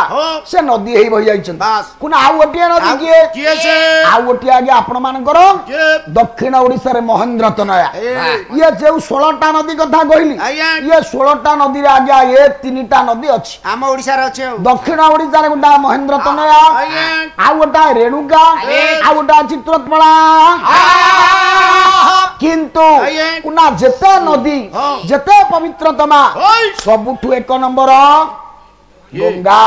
से नदी हेई बहि जाइछन कुना आउ गोटिया नदी किए से आउ गोटिया आगे आपण मानकर दक्षिण ओडिसा रे महेंद्र तनया ये जे 16टा नदी कथा कहिली ये 16टा नदी रे आगे ये 3टा नदी अछि हम ओडिसा रे अछि दक्षिण ओडिसा रे गोटा महेंद्र तनया आउ गोटा रेणुका आउ गोटा चित्रत्पला किंतु कुना जेते नदी जेते पवित्रतमा सबुठु एक नंबर गंगा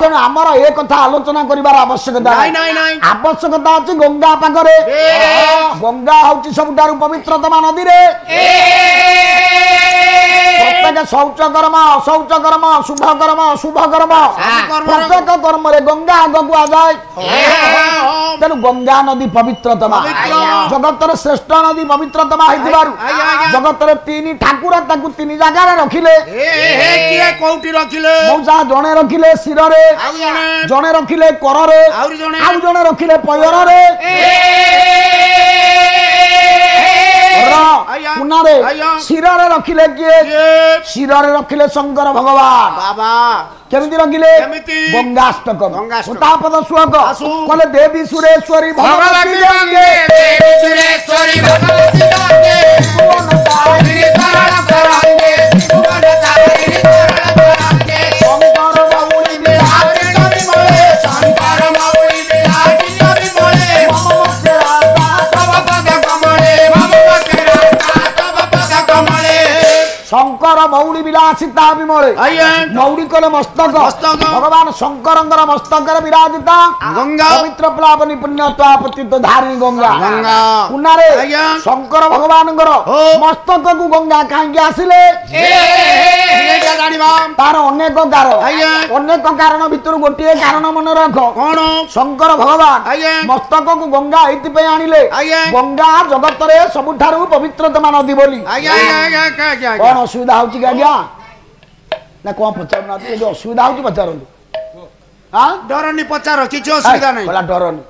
तेणु आमर ए कथा आलोचना करिवार आवश्यकता नहीं आवश्यकता अछि गंगा पाखरे गंगा होछि सबुठारु पवित्रतमा नदी रे प्रत्येक शौच कर्म अशौच कर्म शुभ कर्म अशुभ कर्म प्रत्येक कर्म रे गंगा आगकु आ जाए तेणु गंगा नदी पवित्रतमा जगतर श्रेष्ठ नदी पवित्रतमा हेतिबारु जगतर तीन ठाकुर ताकु तीन जगह रे रखिले किए कोउटी रखिले मौजा जणे रखिले सिर रे जणे रखिले कर रे आउ जणे रखिले पयर रे पुनारे सिर रे रखिले किए सिर रे रखिले शंकर भगवान बाबा केमिति रखिले गंगाष्टकम तापद श्लोक कहले देवी सुरेश्वरी भगवती गंगे देवी सुरेश्वरी भगवती गंगे भुवनतारिणी शरण करांगे भुवनतारिणी शरण करांगे शंकर मौली विराजित विमले शंकर मौली विराजित विमले मम मुक्ति रास्ता तव पद कमले ସୁନ୍ଦର ମଉଳି ବିଳାସିତା ବିମଳେ ମଉଳି କଲେ ମସ୍ତକ ଭଗବାନ ଶଙ୍କରଙ୍କର ମସ୍ତକରେ ବିରାଜିତା ଗଙ୍ଗା ପବିତ୍ର ପ୍ଲାବନୀ ପୁଣ୍ୟତ୍ୱା ପତିତ ଧାରିଣୀ ଗଙ୍ଗା ପୁନାରେ ଶଙ୍କର ଭଗବାନଙ୍କର ମସ୍ତକକୁ ଗଙ୍ଗା କାହିଁକି ଆସିଲେ ତାର ଅନେକ କାରଣ ଭିତରୁ ଗୋଟିଏ କାରଣ ମନେ ରଖ କଣ ଶଙ୍କର ଭଗବାନ ମସ୍ତକକୁ ଗଙ୍ଗା ଏଇଥିପାଇଁ ଆଣିଲେ ଗଙ୍ଗା ଜଗତରେ ସବୁଠାରୁ ପବିତ୍ରତମ ନଦୀ ବୋଲି କଣ ଅସୁବିଧା ହଉଛି କି ଆଜ୍ଞା ନା କଣ ପଚାରୁନାହାନ୍ତି ଯଦି ଅସୁବିଧା ହଉଛି ପଚାରନ୍ତୁ ଡରନି ପଚାର କିଛି ଅସୁବିଧା ନାହିଁ ଡରନି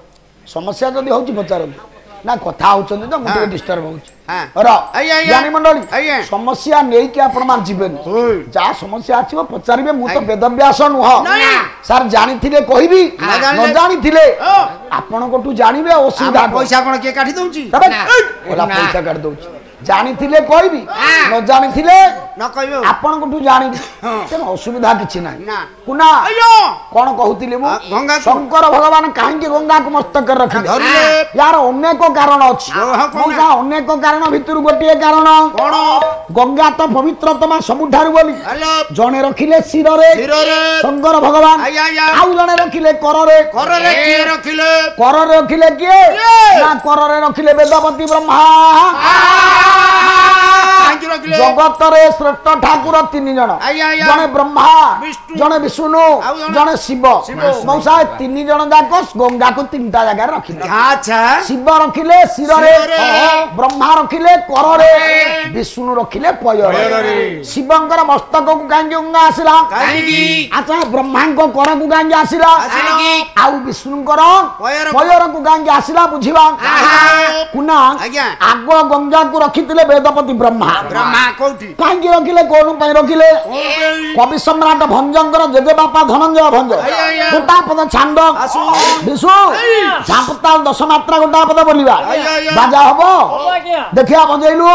ସମସ୍ୟା ଯଦି ହଉଛି ପଚାରନ୍ତୁ ନା କଥା ହଉଛନ୍ତି ତ ମୁଁ ଟିକେ ଡିଷ୍ଟର୍ବ ହଉଛି ଜ୍ଞାନୀ ମଣ୍ଡଳୀ ସମସ୍ୟା ନେଇକି ଆପଣ ମାନେ ଯିବେନି ଯାହା ସମସ୍ୟା ଆସିବ ପଚାରିବେ ମୁଁ ତ ବେଦବ୍ୟାସ ନୁହଁ ସାର୍ ଜାଣିଥିଲେ କହିବି ନ ଜାଣିଥିଲେ ଆପଣଙ୍କଠୁ ଜାଣିବେ ଅସୁବିଧା ପଇସା କଣ କିଏ କାଟି ଦଉଛି ପଇସା କାଟି ଦଉଛି ଜାଣିଥିଲେ କହିବି ନ ଜାଣିଥିଲେ ଆପଣଙ୍କଠୁ ଜାଣିବି ତେଣୁ ଅସୁବିଧା କିଛି ନାହିଁ କୁନା କଣ କହୁଥିଲି ମୁଁ ଶଙ୍କର ଭଗବାନ କାହିଁକି ଗଙ୍ଗାକୁ ମସ୍ତକରେ ରଖିଲେ ୟାର ଅନେକ କାରଣ ଅଛି ଅନେକ କାରଣ ଭିତରୁ ଗୋଟିଏ କାରଣ ଗଙ୍ଗା ତ ପବିତ୍ରତମା ସବୁଠାରୁ ବୋଲି ଜଣେ ରଖିଲେ ଶିରରେ ଶଙ୍କର ଭଗବାନ ଆଉ ଜଣେ ରଖିଲେ କରରେ ରଖିଲେ କିଏ ନା କରରେ ରଖିଲେ ବେଦପତି ବ୍ରହ୍ମା ଜଗତରେ ଶ୍ରେଷ୍ଠ ଠାକୁର ତିନି ଜଣ ଜଣେ ବ୍ରହ୍ମା ଜଣେ ବିଷ୍ଣୁ ଜଣେ ଶିବ ମଉସା ତିନି ଜଣ ଯାକ ଗଙ୍ଗାକୁ ତିନିଟା ଜାଗାରେ ରଖିଲେ ଶିବ ରଖିଲେ ଶିରରେ ବ୍ରହ୍ମା ରଖିଲେ କରରେ ବିଷ୍ଣୁ ରଖିଲେ ପୟରେ ଶିବଙ୍କର ମସ୍ତକକୁ କାହିଁକି ଗଙ୍ଗା ଆସିଲା ଆଚ୍ଛା ବ୍ରହ୍ମାଙ୍କ କରକୁ କାହିଁକି ଆସିଲା ଆଉ ବିଷ୍ଣୁଙ୍କର ପୟରକୁ କାହିଁକି ଆସିଲା ବୁଝିବା କୁନା ଆଗ ଗଙ୍ଗାକୁ ରଖିଥିଲେ ବେଦପତି ବ୍ରହ୍ମା କାହିଁକି ରଖିଲେ କୋଣ ପାଇଁ ରଖିଲେ କବି ସମ୍ରାଟ ଭଞ୍ଜଙ୍କର ଜେଜେ ବାପା ଧନଞ୍ଜୟ ଭଞ୍ଜ ଗୋଟା ପଦ ଛାଣ୍ଡ ବିଶୁ ଝାମ୍ପତାଳ ଦଶ ମାତ୍ରା ଗୋଟା ପଦ ବୋଲିବା ବାଜା ହବ ଦେଖିବା ବଜେଇଲୁ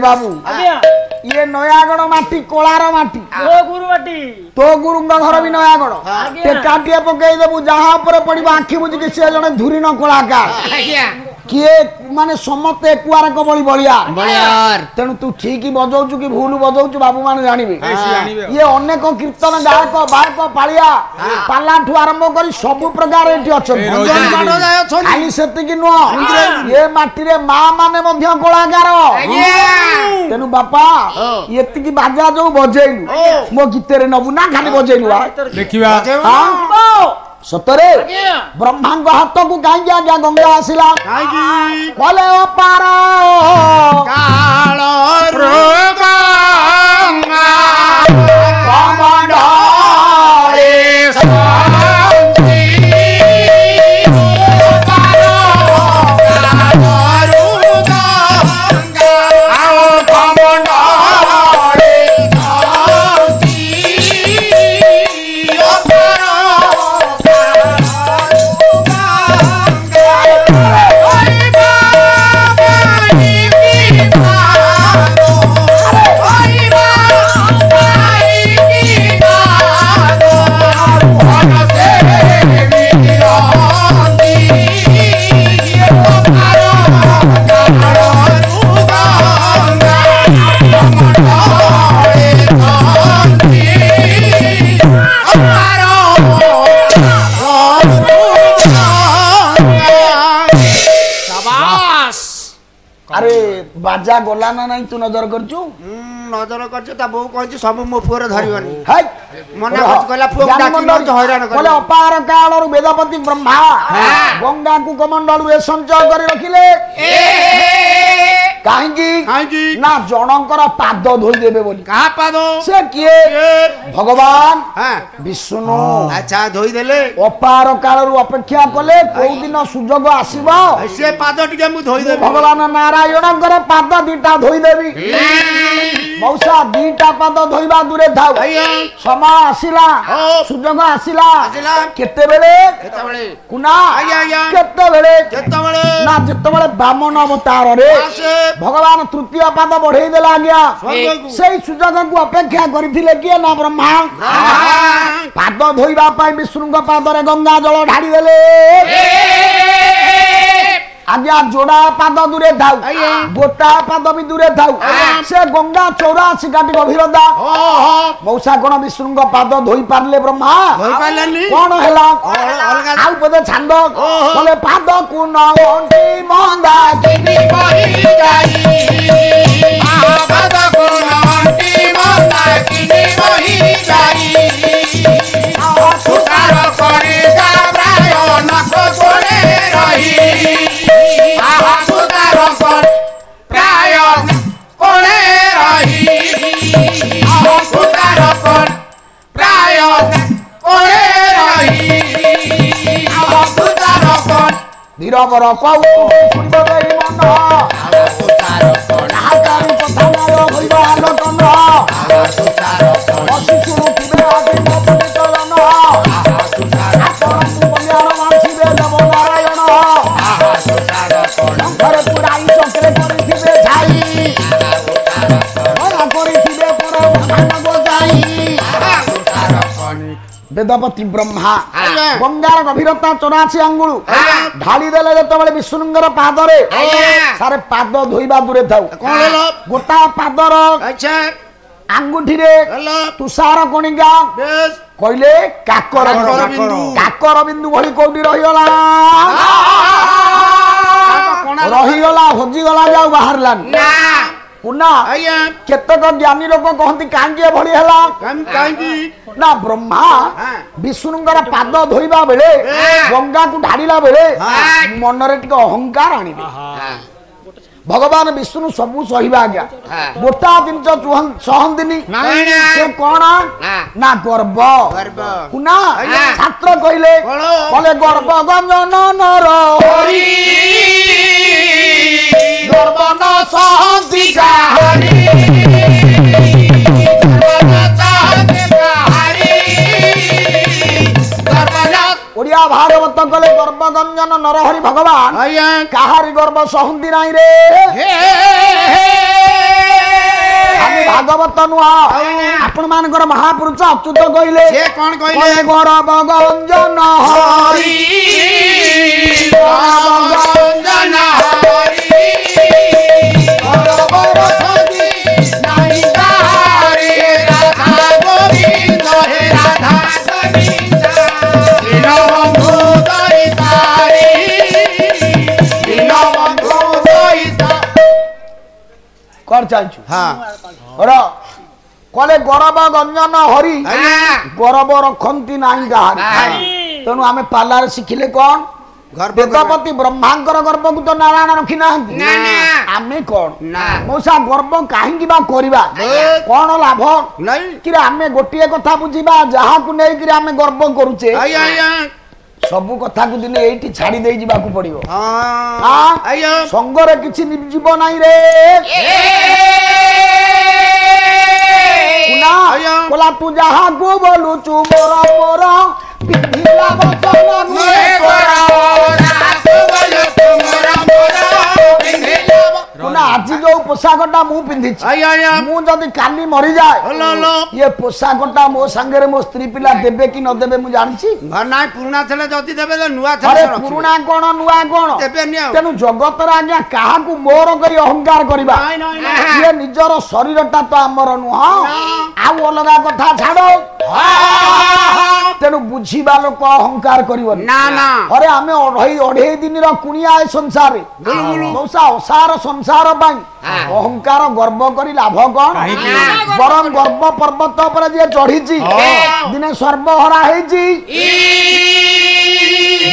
बाबू ये नयागढ़ माटी कोलार माटी तो गुरु घर भी नयागढ़ टेकाटिए पकई देबू जहां पर पड़िबा आखि बुझी के से जने धुरी न कलाकार किए माने समते कुआर को बळी बळियार तेनु तू ठीक ही बजाउछु कि भूल बजाउछु बाबू माने जानिबे ये अनेक कीर्तन गायक बायक पालिया पालाठू आरंभ करी सब प्रकार एठी अछन खाली सेति कि नो ये माटी रे मा माने मध्य कलाकार तेनु बापा एति कि बाजा जो बजेइलु मो गीतरे नबु ना खाली बजेइलु देखिबा सतरे ब्रह्मांग हाथ को कहीं आज्ञा गंगा आसिला कले अपार काल बाजा गला ना नहीं तू नजर करछु नजर करछु ता बहु कहछु सब मो पुअर धरिबनी हाय मना कत कहला फुक डाकी न तो हैरान कर बोले अपार कालरु वेदपति ब्रह्मा गंगा को कमंडल रे संचय करि रखिले कहीं ना जनकर पाद धोई देबे बोली कहा पाद से किए भगवान विष्णु अच्छा धोई देले अपार काल अपेक्षा कले को दिन सुजोग आसीबो से पाद टिके मु धोई देबी भगवान नारायणकर पाद दीटा धोई देबी मौसा दीटा पाद धोइबा दूरे थाउ समय आसिला सुजोग आसिला केते बेले कुना केते बेले ना जेतबेले ब्राह्मण अवतार रे भगवान तृतीय पाद बढ़े देला आज्ञा सेई सुजोग को अपेक्षा करिथिले किए ना ब्रह्मा पाद धोइबा पाई विष्णुଙ୍କ पादरे गंगा जल ढाडी देले आज्ञा जोड़ा पाद दूरे थाउ गोटा पाद भी दूरे थाउ से गंगा 84 काटी गभीरता मौसा कोन विष्णुଙ୍କ पाद धोई पारले ब्रह्मा धोई पारलेनी कोन हेला आउ पदे छंद बोले पाद को नंटी मंदा किनी बही जाई पाद को नंटी मंदा किनी बही जाई सुतार करे जा प्राय नख कोने रही प्राय कोने रही प्राय कोने रही वीरवर कहू सुंद देई मन आगारू कथा न होइबा आलोकन अशिशुरु किबे आगे मपति चलन आपण पुण्यार मानसिबे नव नारायण घरे पुराई चक्रे करिथिबे जाई ओरा करिथिबे पुरा भान बजाई वेदपति ब्रह्मा गंगार गभीरता 84 अंगुल ढाली देले जेतबेले विष्णुंगर पादरे सारे पाद धोइबा दूरे थाउ गोटा पादर अच्छा आंगुठी रे तुषार कणिका कहले काकर बिंदु भली कोठी रहिगला होजी गला जाऊ बाहरला ना पुना केतक ज्ञानी लोक कहती कांगे भली हला ना ब्रह्मा विष्णुंगर पाद धोइबा बेले गंगा को ढाड़ीला बेले मनरे टिके अहंकार आनिबे भगवान विष्णु सबु सहिबा आज्ञा गोटा दिन सहंदिनी से कोन ना गर्व पुना छात्र कहले गर्व गंजन नर हरि गर्व न सहंति हरि ओडिया भागवत कले गर्व गंजन नरहरि भगवान काहारी गर्व सहंदी नाही रे आमी भागवत नुआ आपण मानकर महापुरुष अच्युत कहले से कोन कहले गर्व गंजन हरि गर्व गंजन हरि गर्व रखदी नाही काहारी राधा गोविंद हे राधा गोविंद कर चाहछु हां कले गौरव गंजन हरि गौरव रखंती नाही गाहारी तेणु आमे पालार शिखिले कोन वेदपति ब्रह्मांकर गर्व को तो नारायण रखी ना आमे कोन मौसा गर्व काहेकि बा करिबा कोन लाभ नहीं कि आमे गोटिए कथा बुझिबा जहा को नै कि आमे गर्व करूचे सबु कथा को दिने एठी छाड़ी देई जिबा को पड़िबो हां संगरे किछि जीव नाही रे कुना कोला तू जहा को बोलू चू मोरा मोरा पिथिला बचन नुए कोरा बोलू तू मोरा मोरा पिथिला कुना आज जो पोशाकटा मु पिंधि मु जदी काली मरि जाय ये पोशाकटा मो संगे मो स्त्री पिला देबे कि न देबे मु जानि छी ना पुराना थले जदी देबे नुआ थले अरे पुराना कोन नुआ कोन देबे नि तेनु जगत रा आज्ञा काहा को मोर करी अहंकार करबा ये निजर शरीरटा तो हमर नुह आ अलगा कथा छाडो तेनु बुझीबा लोक अहंकार करिवो ना ना अरे आमे अढे दिन रा कुनिया ए संसार मौसा असार संसार बाई अहंकार गर्व करी लाभ कोन बरम गर्व पर्वत पर जे चढ़ी छी दिने सर्वहरा हेची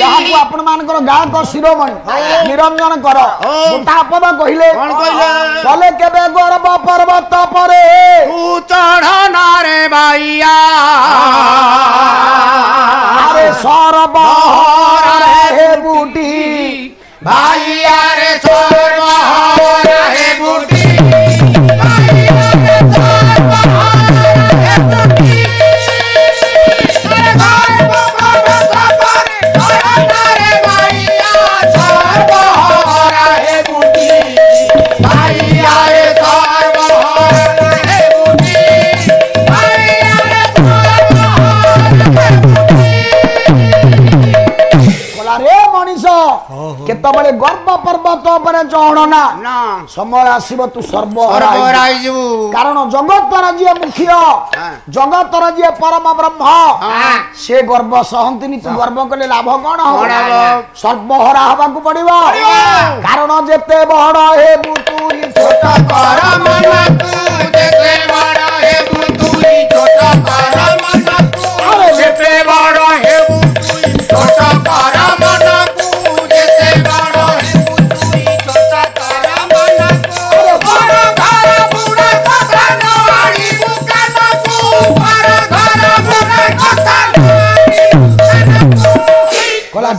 ଯାହାକୁ ଆପଣ ମାନଙ୍କର ଗାୟକ ଶିରୋମଣି ନିରଞ୍ଜନ କର ଗୋଟା ପଦ କହିଲେ କଲେ କେବେ ଗର୍ବ ପର୍ବତ ପରେ ତୁ ଚଢ଼ ନାରେ ବାଇଆ ଆରେ ସରବହରା ହେ ବୁଟି ଭାଇଆ ରେ ସର୍ବହରା ହେ ବୁଟି केतबळे गर्व पर्वत उपरे चढ़ ना समय आसीब तू सर्वहरा कारण जगतर जी मुख्य जगतर जी परम ब्रह्म से गर्व सहंतिनी तू गर्व कले लाभ कौन सर्वहरा हवा को पड़िबो कारण जेते बड़ हेबु तू छोट कर मन तू जेते बड़ हेबु तू छोट कर मन तू जेते बड़ हेबु तू छोट कर मन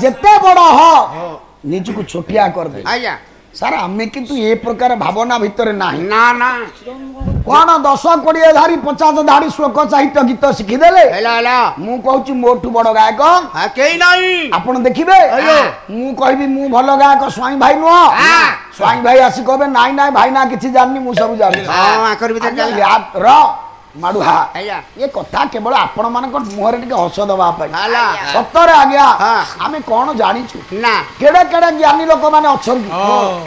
जेते बड़ हो निज को छोटिया कर दे सार आमे किंतु ए प्रकार भावना भीतर नाही ना ना कोन 10 20 धारी 50 धारी श्लोक साहित्य गीत शिखि देले मु कहूची मोठू बड़ गायक केई नाही आपण देखिबे मु कहबी मु भलो गायक स्वामी भाई नुह स्वामी भाई आसी कहबे नाई नाई भाई ना किछि जाननी मु सब जानि हां आकर भीतर चल र माडुहा ये कथा केवल आपण मान मुहर टिके हस दबा पाई सतरे आज्ञा आमे कोन जानि छु ना केडे केडे ज्ञानी लोक माने अछंती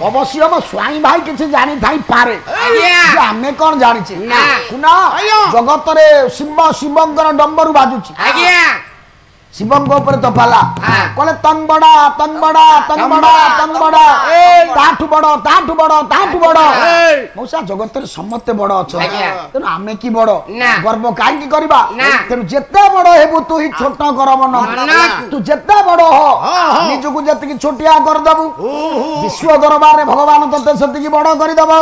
अवश्य हम स्वामी भाई किछि जानि थाई पारे आज्ञा आमे कोन जानि छि ना सुना जगत रे शिव शिवंकर डंबरू बाजुची आज्ञा शिवंग ऊपर तपाला कहले तंग बड़ा तंग बड़ा तंग बड़ा तंग बड़ा ताठु बड़ा ताठु बड़ा ताठु बड़ा मौसा जगत रे समते बड़ अछ तेनु आमे की बड़ गर्व काई की करबा तेनु जेते बड़ हेबु तू ही छोट कर मन तू जेते बड़ हो निज को जति की छोटिया कर दबु विश्व दरबार रे भगवान तते सति की बड़ करि दबो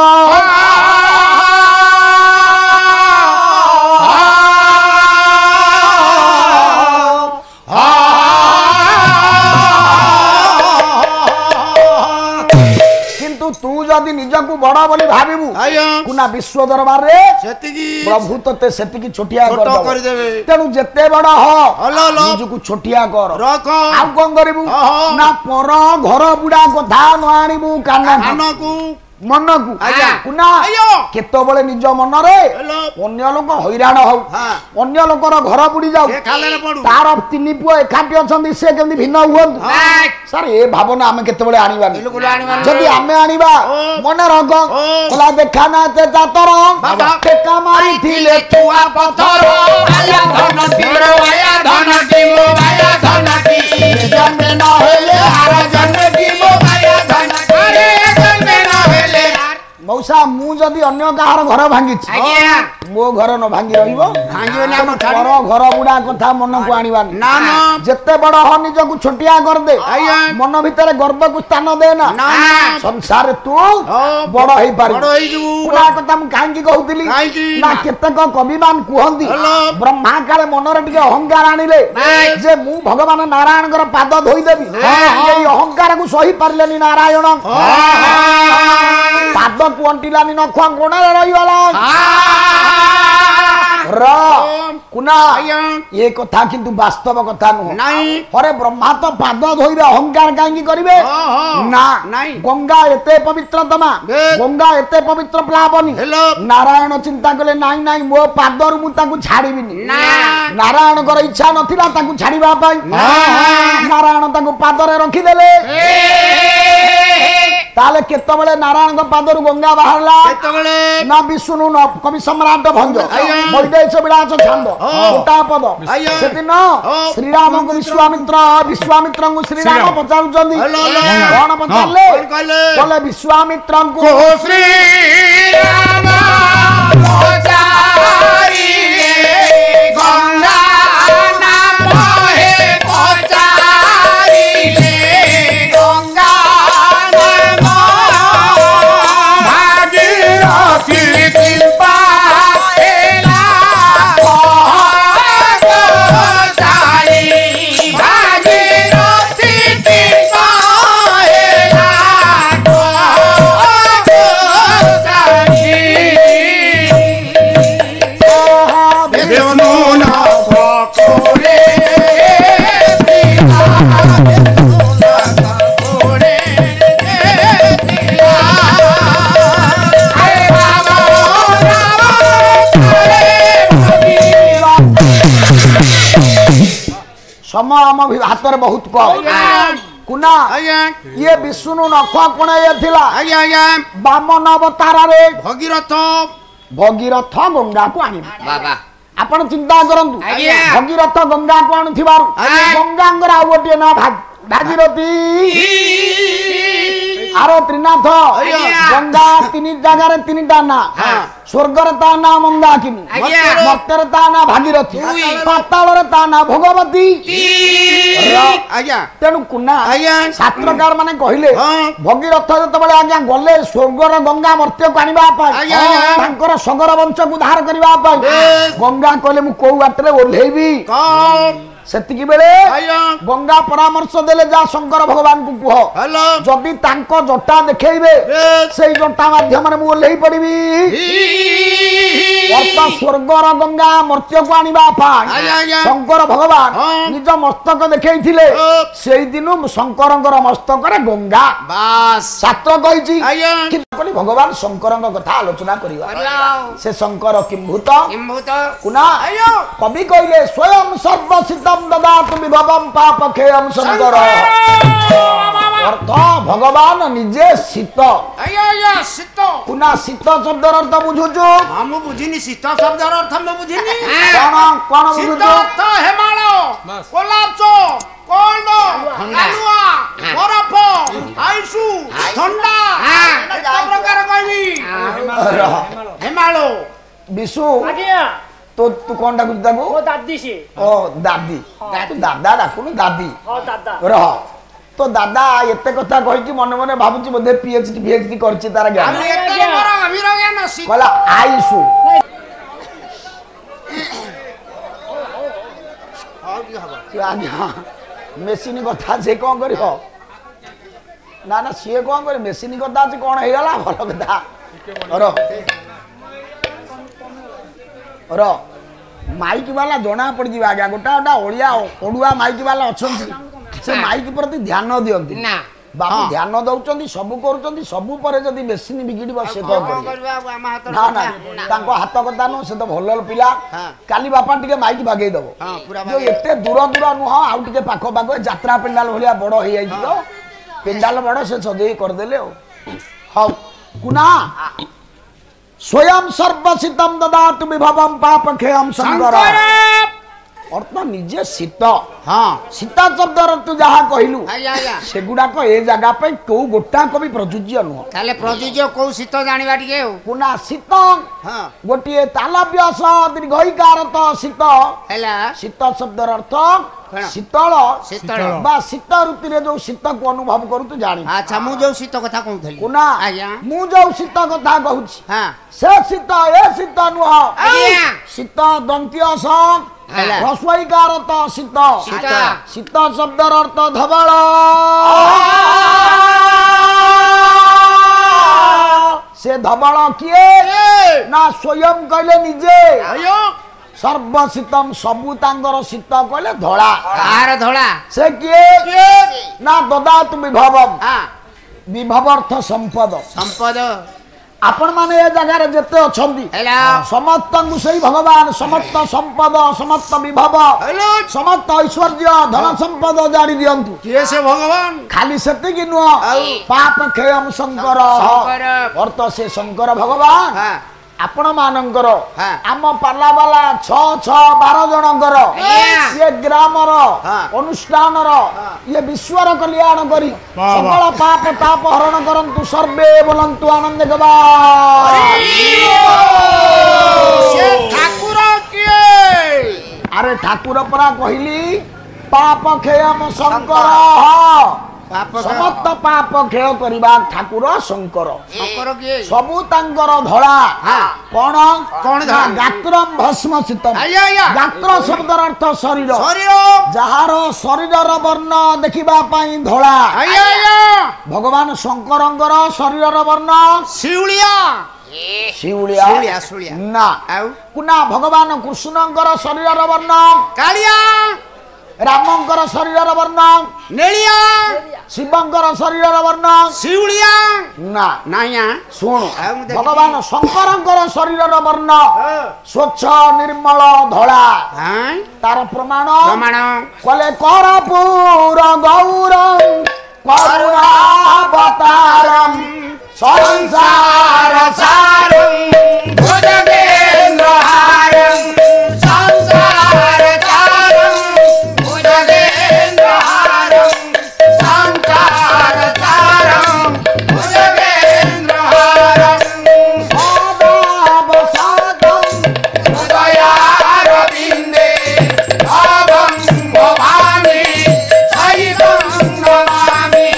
तू जदि निजकू बड़ा बोली भाबिबू कुना विश्व दरबार रे प्रभु तते सेतिकी छोटिया कर देबे तेनु जेते बड़ा हो निजकू छोटिया कर रख आ कोन करिबू ना पर घर बुडा कथा न आनिबू कानकू मनकू कुना केतो बळे निज मन रे अन्य लोक हैराण हो अन्य लोकर घर बुडी जाऊ तार तिनी पुओ एकाठी अछंदी से केमि भिन्न हुअन सर ए भावना हमें केते बळे आनिबानी जदि हमें आनिबा मन रग कोला देखा ना ते जातर टेका मारी थिले तुआ पत्थर आया धन की मो आया धन की जन्मे न होले आर जन की मो आया धन अरे जन्मे न होले मौसा मु जदि अन्य कहार घर भांगी मो घर न भांगी रहिबो भांगी ना पर घर बुडा कथा मन को आनिबा ना ना जत्ते बड़ हो निज को छोटिया कर दे मन भीतर गर्व को स्थान दे ना संसार तू बड़ होई पारि बड़ होई जू बुडा कथा मु काहे की कहउतिली ना केते को कविमान कुहंदी ब्रह्मा काले मन रे टिके अहंकार आनिले जे मु भगवान नारायण कर पाद धोई देबी एई अहंकार को सही पारलेनी नारायण पाद कुंटिलानी नखुआ कोण रही वाला कुना ये कथा किंतु वास्तव कथा नु हरे ब्रह्मा तो पाद धोइबे अहंकार कांगी करिवे ना गंगा एते पवित्रतमा गंगा एते पवित्र प्लावनी नारायण चिंता कले नाई नाई मो पादर मु ताकू छाड़ीबिनी नारायण कर इच्छा नथिला ताकू छाड़ीबा पई नारायण ताकू पादरे रखी देले ताले केतबेले नारायण को पादरु गंगा बाहरला केतबेले ना विष्णु न कवि सम्राट भंज वैदेश विलास छंद गोटा पद सेदिन श्री राम को विश्वामित्र को श्री राम पचारु जंदी कोन पचारले बोले विश्वामित्र को श्री राम पचारी गंगा नाम हे पचारी समय आम हाथ में बहुत कम कुना ये विष्णु नख कोण ये थिला बामन अवतार रे भगीरथ भगीरथ गंगा को आनी बाबा आपण चिंता करंतु भगीरथ गंगा को आनु थिबारु गंगांगर आ गोटे ना भागीरथी आरो त्रिनाथ गंगा तीन जगह तीन ना स्वर्गर ता ना मंदाकिनी मर्त्तर ता ना भागीरथी पाताल ता ना भगवती तेणु कुना शास्त्रकार माने कहिले भगीरथ जतबेले आज्ञा गले स्वर्गर गंगा मर्त्य को आनिबा पाई तांकर सगर वंश को उद्धार करबा पाई गंगा कहले मु को बाटरे ओल्हेबी सेतिकी बेले गंगा परामर्श देले जा शंकर भगवान को कह जदि तांको जटा देखेइबे सेई जटा माध्यम रे मु ओल्हेई पड़िबी अर्थ स्वर्गर गंगा मर्त्य को आनिबा पाई शंकर भगवान निज मस्तक देखेइथिले सेई दिनु शंकरंकर मस्तक रे गंगा बास शास्त्र कहिछि कि भगवान शंकरंक कथा आलोचना करिवा से शंकर किंभूत कुना कवि कहिले स्वयं सर्वसिद्धम ददातु विभवम पापखेयम शंकर अर्थ भगवान निजे शीत शीत कुना शीत शब्द अर्थ बुझुछु हम बुझिनी शीत शब्द अर्थ हम बुझिनी कोन शीत बुझुछु अर्थ हेमाळ कोलाच कोल्ड कालुआ बरफ आइसु ठंडा एक प्रकार कहबी हेमाळ विशु आज्ञा तो तू कौन डाकु ताको ओ दादी से ओ दादी तू दादा डाकुनु दादी हां दादा रह तो दादा एते कथा कहि कि मन मन भाबुची बोधे पीएचडी करछि तारा ज्ञान हम एते बड़ अमीर ज्ञान शीत कहला आइसु हां की हबा आज्ञा मेसिन कथा से कोन करियो ना ना सिए कोन करे मेसिन कथा से कोन हेगला भलो कथा र माइक वाला जना पड़ जी आज्ञा गोटा गोटा ओडिया ओडुआ माइक वाला अछंती से माइक प्रति ध्यान दियंती ना बाबू ध्यान दउचंती सब करूचंती सब परे जदी मेसिन बिगिडी बसे तो ना ना तांको हाथ कथा न से तो भलल पिला काली बापा टिके माइक भागेई दबो जो एते दूर दूर नुह आउ टिके पाखो पाखो यात्रा पेंडाल भलिया बड़ होई आइ तो पेंडाल बड़ से सजई कर देले हाउ कुना स्वयं सर्वसिद्धम ददातु विभवम पापखेयम शंकर अर्थ निजे शीत हां सीता शब्द अर्थ जहा कहिलु सेगुडा को ए जगह पे को गोटा को भी प्रयोज्य न ताले प्रयोज्य को शीत जानिबा टिके पुना शीत हां गोटिए तालव्यस दीर्घईकार त शीत हैला शीत शब्द अर्थ शीतल शीतल बा शीत ऋतु रे जो शीत को अनुभव करू तू जानी अच्छा मु जो शीत कथा कहथली पुना मु जो शीत कथा कहूची हां से शीत ए शीत नुह आज्ञा शीत दंत्य स रसोईकार त शीत शीत शब्द अर्थ धवल से धवल किए ना स्वयं कहले निजे सर्वशीतम सबु तांगर शीत कहले धड़ा कार धड़ा से किए ना ददातु विभवम विभव अर्थ संपद आपण माने ए जगह रे जते अछंती समस्त सही भगवान समस्त संपद समस्त विभव समस्त ऐश्वर्य धन संपद जारी दियंतु के से भगवान खाली सत्य कि नु पाप खेयम शंकर अर्थ से शंकर भगवान आपण मानकर आम पाला वाला 6-12 जनकर ये ग्रामर अनुष्ठानर ये विश्वर कल्याण करी सकल पाप ताप हरण करंतु सर्वे बोलंतु आनंद गवा ठाकुर किए अरे ठाकुर परा कहली पाप खेयम शंकर समस्त पाप खेय करबा ठाकुर शंकर सबु तांकर धड़ा कोन कोन गात्रम भस्म शीतम गात्र शब्द अर्थ शरीर जहार शरीरर वर्ण देखिबा पई धड़ा भगवान शंकरंकर शरीरर वर्ण शिउलिया ना कुना भगवान कृष्णंकर शरीरर वर्ण कालिया ରାମଙ୍କର ଶରୀରର ବର୍ଣ୍ଣ ନେଳିଆ ଶିବଙ୍କର ଶରୀରର ବର୍ଣ୍ଣ ଶିଉଳିଆ ନା ନାଇଁଆ ଶୁଣୁ ଆଉ ମୁଁ ଦେଖିନି। ଭଗବାନ ଶଙ୍କରଙ୍କର ଶରୀରର ବର୍ଣ୍ଣ ସ୍ୱଚ୍ଛ ନିର୍ମଳ ଧଳା ହାଁ ତାର ପ୍ରମାଣ ପ୍ରମାଣ କଲେ କରପୁର ଗୌର କରୁଣାବତାରମ୍ ସଂସାର ସାରମ୍ ଭୁଜଗେନ୍ଦ୍ର ହାରଂ ସଂସାର ସାରଂ ଭୁଜଗେନ୍ଦ୍ର ହାରଂ ସଂସାର ସାରଂ ଭୁଜଗେନ୍ଦ୍ର ହାରଂ ସଦାବସାଦମ୍ ହୃଦୟାରବିନ୍ଦେ ভাবং ভবানী সহিতং নমামি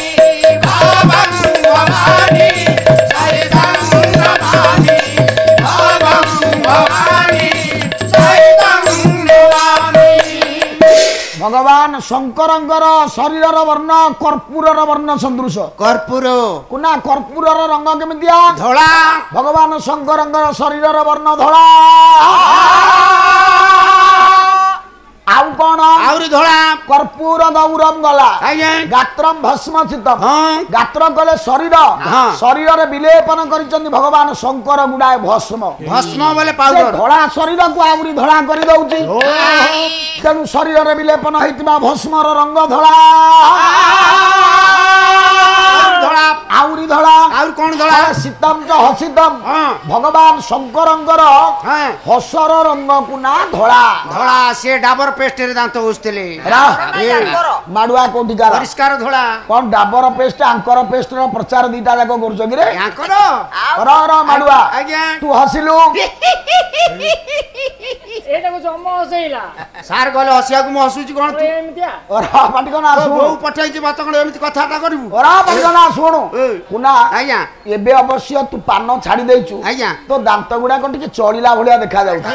ভাবং ভবানী সহিতং নমামি ভাবং ভবানী সহিতং নমামি ভগবান শঙ্করଙ୍କର ଶରୀରର ବର୍ଣ୍ଣ କର୍ପୂରର ବର୍ଣ୍ଣ ସଦୃଶ কর্পূর କୁନା କର୍ପୂରର ରଙ୍ଗ କେମିତିଆ ধଳା ଭଗବାନ ଶଙ୍କରଙ୍କର ଶରୀରର ବର୍ଣ୍ଣ ଧଳା ଆଉ କଣ ଆହୁରି ଧଳା କର୍ପୂର ଗୌରମ ଗଲା ଆଜ୍ଞା ଗାତ୍ରମ ଭସ୍ମ ଚିତ୍ତମ ହଁ ଗାତ୍ର କଲେ ଶରୀର ହଁ। ଶରୀରରେ ବିଲେପନ କରିଛନ୍ତି ଭଗବାନ ଶଙ୍କର ଗୁଡାଏ ଭସ୍ମ ଭସ୍ମ ବୋଲେ ସେ ପାଉଡର ଧଳା ଶରୀରକୁ ଆହୁରି ଧଳା କରିଦଉଛି ତେଣୁ ଶରୀରରେ ବିଲେପନ ହେଇଥିବା ଭସ୍ମର ରଙ୍ଗ ଧଳା ଧଳା ଆହୁରି ଧଳା ଆହୁରି କଣ ଧଳା ଶୀତମ ଚ ହସିତମ ହଁ ଭଗବାନ ଶଙ୍କରଙ୍କର ହଁ ହସର ରଙ୍ଗକୁ ନା ଧଳା ଧଳା ସେ ଡାବର ପେଷ୍ଟରେ ଦାନ୍ତ ଘଷୁଥିଲେ ମାଡୁଆ କୋଉଠିକାର ପରିଷ୍କାର ଧଳା କଣ ଡାବର ପେଷ୍ଟ ଆଙ୍କର ପେଷ୍ଟ ର ପ୍ରଚାର ଦିଟା ଯାକ କରୁଛ କି ରେ ୟାଙ୍କର ର ମାଡୁଆ ଆଜ୍ଞା ତୁ ହସିଲୁ ଏଇଟାକୁ ଜମ ହସେଇଲା ସାର୍ ଗଲେ ହସିବାକୁ ମୁଁ ହସୁଛି କଣ ତୁ ଏମିତିଆ ପାଟିକନା ତୋ ଶୁଣୁ ବୋଉ ପଠେଇଛି ମତ କଣ ଏମିତି କଥାଟା କରିବୁ ପାଟିକନା ଶୁଣୁ ଏ। କୁନା ଆଜ୍ଞା ଏବେ ଅବଶ୍ୟ ତୁ ପାନ ଛାଡି ଦେଇଛୁ ଆଜ୍ଞା ତୋ ଦାନ୍ତ ଗୁଡାକ ଟିକେ ଚଳିଲା ଭଳିଆ ଦେଖାଯାଉଛି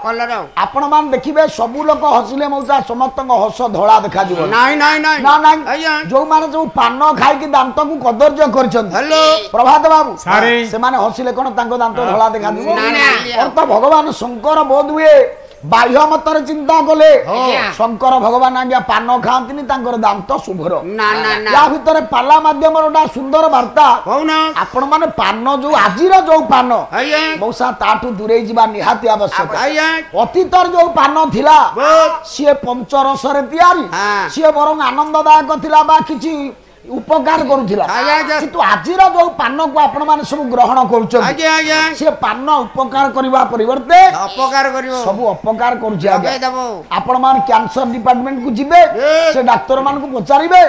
କଲର ଆପଣ ମାନେ ଦେଖିବେ ସବୁ ଲୋକ ହସିଲେ ମଉସା ସମସ୍ତଙ୍କ ହସ ଧଳା ଦେଖାଯିବ ନାଇଁ ନାଇଁ ନାଇଁ ନା ନାଇଁ ଆଜ୍ଞା ଯୋଉମାନେ ସବୁ ପାନ ଖାଇକି ଦାନ୍ତକୁ କଦର୍ଯ୍ୟ କରିଛନ୍ତି ହ୍ୟାଲୋ ପ୍ରଭାତ ବାବୁ ସାରେ। ସେମାନେ ହସିଲେ କଣ ତାଙ୍କ ଦାନ୍ତ ଧଳା ଦେଖାଯିବ ନା, ନା। ଅର୍ଥ ଭଗବାନ ଶଙ୍କର ବୋଧ ହୁଏ ବାହ୍ୟ ମତରେ ଚିନ୍ତା କଲେ ଶଙ୍କର ଭଗବାନ ଆଜ୍ଞା ପାନ ଖାଆନ୍ତିନି ତାଙ୍କର ଦାନ୍ତ ଶୁଭ୍ର ନା ନା ନା ୟା ଭିତରେ ପାଲା ମାଧ୍ୟମରେ ଗୋଟେ ସୁନ୍ଦର ବାର୍ତ୍ତା କହୁନ ଆପଣ ମାନେ ପାନ ଯୋଉ ଆଜିର ଯୋଉ ପାନ ଆଜ୍ଞା ମଉସା ତାଠୁ ଦୂରେଇ ଯିବା ନିହାତି ଆବଶ୍ୟକ ଆଜ୍ଞା ଅତୀତର ଯୋଉ ପାନ ଥିଲା ବହୁତ ସିଏ ପଞ୍ଚରସରେ ତିଆରି ହଁ। ସିଏ ବରଂ ଆନନ୍ଦଦାୟକ ଥିଲା ବା କିଛି ଉପକାର କରୁଥିଲା ଆଜ୍ଞା, ଆଜ୍ଞା। କିନ୍ତୁ ଆଜିର ଯୋଉ ପାନକୁ ଆପଣ ମାନେ ସବୁ ଗ୍ରହଣ କରୁଛନ୍ତି ଆଜ୍ଞା ଆଜ୍ଞା ସେ ପାନ ଉପକାର କରିବା ପରିବର୍ତ୍ତେ ଅପକାର କରିବ ସବୁ ଅପକାର କରୁଛି ଆଜ୍ଞା ଲଗେଇଦବ ଆପଣ ମାନେ କ୍ୟାନ୍ସର ଡିପାର୍ଟମେଣ୍ଟ କୁ ଯିବେ ସେ ଡାକ୍ତର ମାନଙ୍କୁ ପଚାରିବେ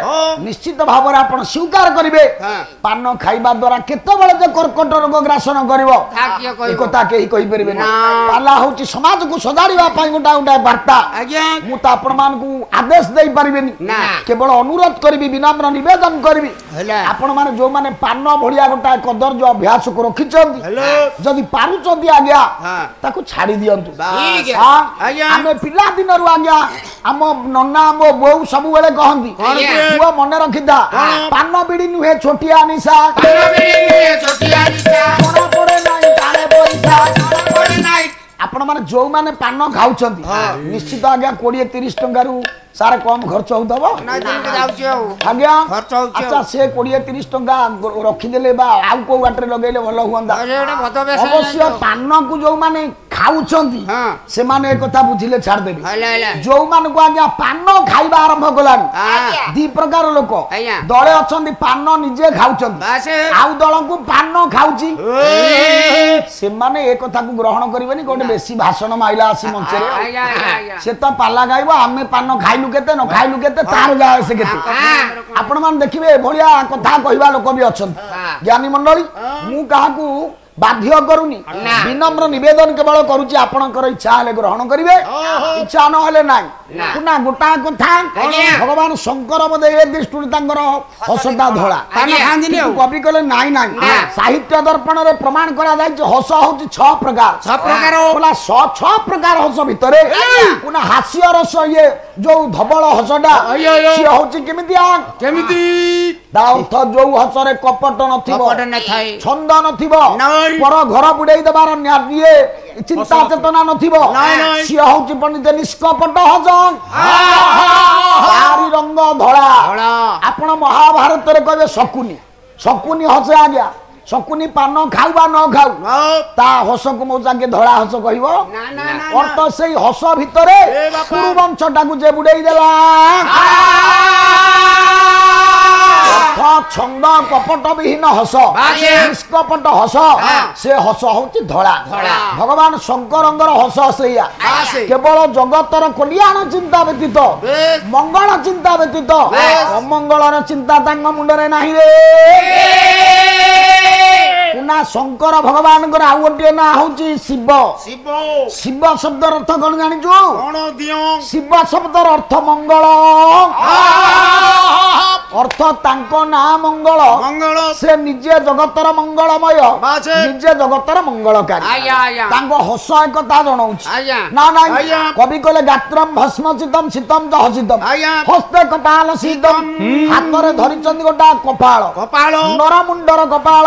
ନିଶ୍ଚିତ ଭାବରେ ଆପଣ ସ୍ୱୀକାର କରିବେ ହଁ। ପାନ ଖାଇବା ଦ୍ୱାରା କେତେବେଳେ ଯେ କର୍କଟ ରୋଗ ଗ୍ରାସନ କରିବ ତା କିଏ ଏ କହିବ କଥା କେହି କହିପାରିବେ ନା ନା। ପାଲା ହଉଛି ସମାଜକୁ ସଜାଡ଼ିବା ପାଇଁ ଗୋଟାଏ ବାର୍ତ୍ତା ଆଜ୍ଞା ମୁଁ ତ ଆପଣ ମାନଙ୍କୁ ଆଦେଶ ଦେଇ ପାରିବିନି ନା। କେବଳ ଅନୁରୋଧ କରିବି ବିନମ୍ର ନିବେଦନ କରିବି ହେଲା ଆପଣ ମାନେ ଯୋଉମାନେ ପାନ ଭଳିଆ ଗୋଟାଏ କଦର୍ଯ୍ୟ ଅଭ୍ୟାସକୁ ରଖିଛନ୍ତି ହ୍ୟାଲୋ ଯଦି ପାରୁଛନ୍ତି ଆଜ୍ଞା ହଁ ତାକୁ ଛାଡି ଦିଅନ୍ତୁ ଠିକ ହଁ, ଆଜ୍ଞା ଆମେ ପିଲା ଦିନରୁ ଆଜ୍ଞା ଆମ ନନା ଆମ ବୋଉ ସବୁବେଳେ କହନ୍ତି ଆଜ୍ଞା। ପୁଅ ମନେ ରଖିଥା ପାନ ବିଡି ନୁହେଁ ଛୋଟିଆ ନିଶା ଛୋଟିଆ ନିଶା ଜଣା ପଡେ ନାହିଁ କାଳେ ପଇସା ପଡେ ନାହିଁ ଆପଣ ମାନେ ଯୋଉମାନେ ପାନ ଖାଉଛନ୍ତି ନିଶ୍ଚିତ ଆଜ୍ଞା 20-30 ଟଙ୍କାରୁ ସାର୍ କମ ଖର୍ଚ୍ଚ ହଉଥିବ ନାଇଁ ଦିନକୁ ଯାଉଛି ଆଉ ଆଜ୍ଞା ଖର୍ଚ୍ଚ ହଉଛି ଆଚ୍ଛା ସେ 20-30 ଟଙ୍କା ରଖିଦେଲେ ବା ଆଉ କୋଉ ବାଟରେ ଲଗେଇଲେ ଭଲ ହୁଅନ୍ତା ଅବଶ୍ୟ ପାନକୁ ଯୋଉମାନେ ଖାଉଛନ୍ତି ହଁ ସେମାନେ ଏ କଥା ବୁଝିଲେ ଛାଡିଦେବେ ହେଲା ହେଲା ଯୋଉମାନଙ୍କୁ ଆଜ୍ଞା ପାନ ଖାଇବା ଆରମ୍ଭ କଲାଣି ହଁ ଦି ପ୍ରକାର ଲୋକ ଆଜ୍ଞା ଦଳେ ଅଛନ୍ତି ପାନ ନିଜେ ଖାଉଛନ୍ତି ବାସ ଆଉ ଦଳଙ୍କୁ ପାନ ଖାଉଛି ସେମାନେ ଏ କଥାକୁ ଗ୍ରହଣ କରିବେନି ଗୋଟେ ବେଶୀ ଭାଷଣ ମାଇଲା ଆସି ମଞ୍ଚରେ ଆଜ୍ଞା ଆଜ୍ଞା ଆଜ୍ଞା ସେ ତ ପାଲା ଗାଇବ ଆମେ ପାନ ଖାଇଲୁ କେତେ ନ ଖାଇଲୁ କେତେ ତାର ଯାଏ ସେ କେତେ ଆପଣ ମାନେ ଦେଖିବେ ଏଭଳିଆ କଥା କହିବା ଲୋକ ବି ଅଛନ୍ତି ଜ୍ଞାନୀ ମଣ୍ଡଳୀ ମୁଁ କାହାକୁ ବାଧ୍ୟ କରୁନି ବିନମ୍ର ନିବେଦନ କେବଳ କରୁଛି ଆପଣଙ୍କର ଇଚ୍ଛା ହେଲେ ଗ୍ରହଣ କରିବେ ଇଚ୍ଛା ନହେଲେ ନାହିଁ ନା ଗୋଟା କଥା ଭଗବାନ ଶଙ୍କର ବୋଧେ ଏ ଦୃଷ୍ଟିରୁ ତାଙ୍କର ହସଟା ଧଳା କବି କହିଲେ ନାଇଁ ନାଇଁ ସାହିତ୍ୟ ଦର୍ପଣରେ ପ୍ରମାଣ କରାଯାଇଛି ହସ ହଉଛି 6 ପ୍ରକାର 6 ପ୍ରକାର ହସ ଭିତରେ ହାସ୍ୟ ରସ ଇଏ ଯୋଉ ଧବଳ ହସଟା ସିଏ ହଉଛି କେମିତିଆ କେମିତି ତା ଅର୍ଥ ଯୋଉ ହସରେ କପଟ ନଥିବ କପଟ ନଥାଏ ଛନ୍ଦ ନଥିବ ନାଇଁ ପର ଘର ବୁଡେଇ ଦେବାର ଇଏ ଚିନ୍ତା ଚେତନା ନଥିବ ସିଏ ହଉଛି ପଣ୍ଡିତ ନିଷ୍କପଟ ହଜମ ତାରି ରଙ୍ଗ ଧଳା ଆପଣ ମହାଭାରତରେ କହିବେ ଶକୁନି ଶକୁନି ହସେ ଆଜ୍ଞା ଶକୁନି ପାନ ଖାଉ ବା ନ ଖାଉ ତା ହସକୁ ମୋ ସାଙ୍ଗେ ଧଳା ହସ କହିବ ଅର୍ଥ ସେଇ ହସ ଭିତରେ କୁରୁବଂଶଟାକୁ ଯେ ବୁଡେଇ ଦେଲା ଛନ୍ଦ କପଟ ବିହୀନ ହସ ନିଷ୍କପଟ ହସ ସେ ହସ ହଉଛି ଧଳା ଭଗବାନ ଶଙ୍କରଙ୍କର ହସ ସେଇଆ କେବଳ ଜଗତର କଲ୍ୟାଣ ଚିନ୍ତା ବ୍ୟତୀତ ମଙ୍ଗଳ ଚିନ୍ତା ବ୍ୟତୀତ ଅମଙ୍ଗଳର ଚିନ୍ତା ତାଙ୍କ ମୁଣ୍ଡରେ ନାହିଁ ରେ ନା ଶଙ୍କର ଭଗବାନଙ୍କର ଆଉ ଗୋଟିଏ ନାଁ ହଉଛି ଶିବ ଶିବ ଶବ୍ଦର ଅର୍ଥ କଣ ଜାଣିଛୁ ଶିବ ଶବ୍ଦର ଅର୍ଥ ମଙ୍ଗଳ ଅର୍ଥ ତାଙ୍କ ନାଁ ମଙ୍ଗଳ ସେ ନିଜେ ଜଗତର ମଙ୍ଗଳମୟ ନିଜେ ଜଗତର ମଙ୍ଗଳକାରୀ ତାଙ୍କ ହସ ଏକଥା ଜଣାଉଛି ନା ନାଇଁ କବି କହିଲେ ଗାତ୍ରମ୍ ଭସ୍ମ ଶୀତମ ଶୀତମ ତ ହସିତମ ହସ୍ତେ କପାଳ ଶୀତମ ହାତରେ ଧରିଛନ୍ତି ଗୋଟା କପାଳ ନରମୁଣ୍ଡର କପାଳ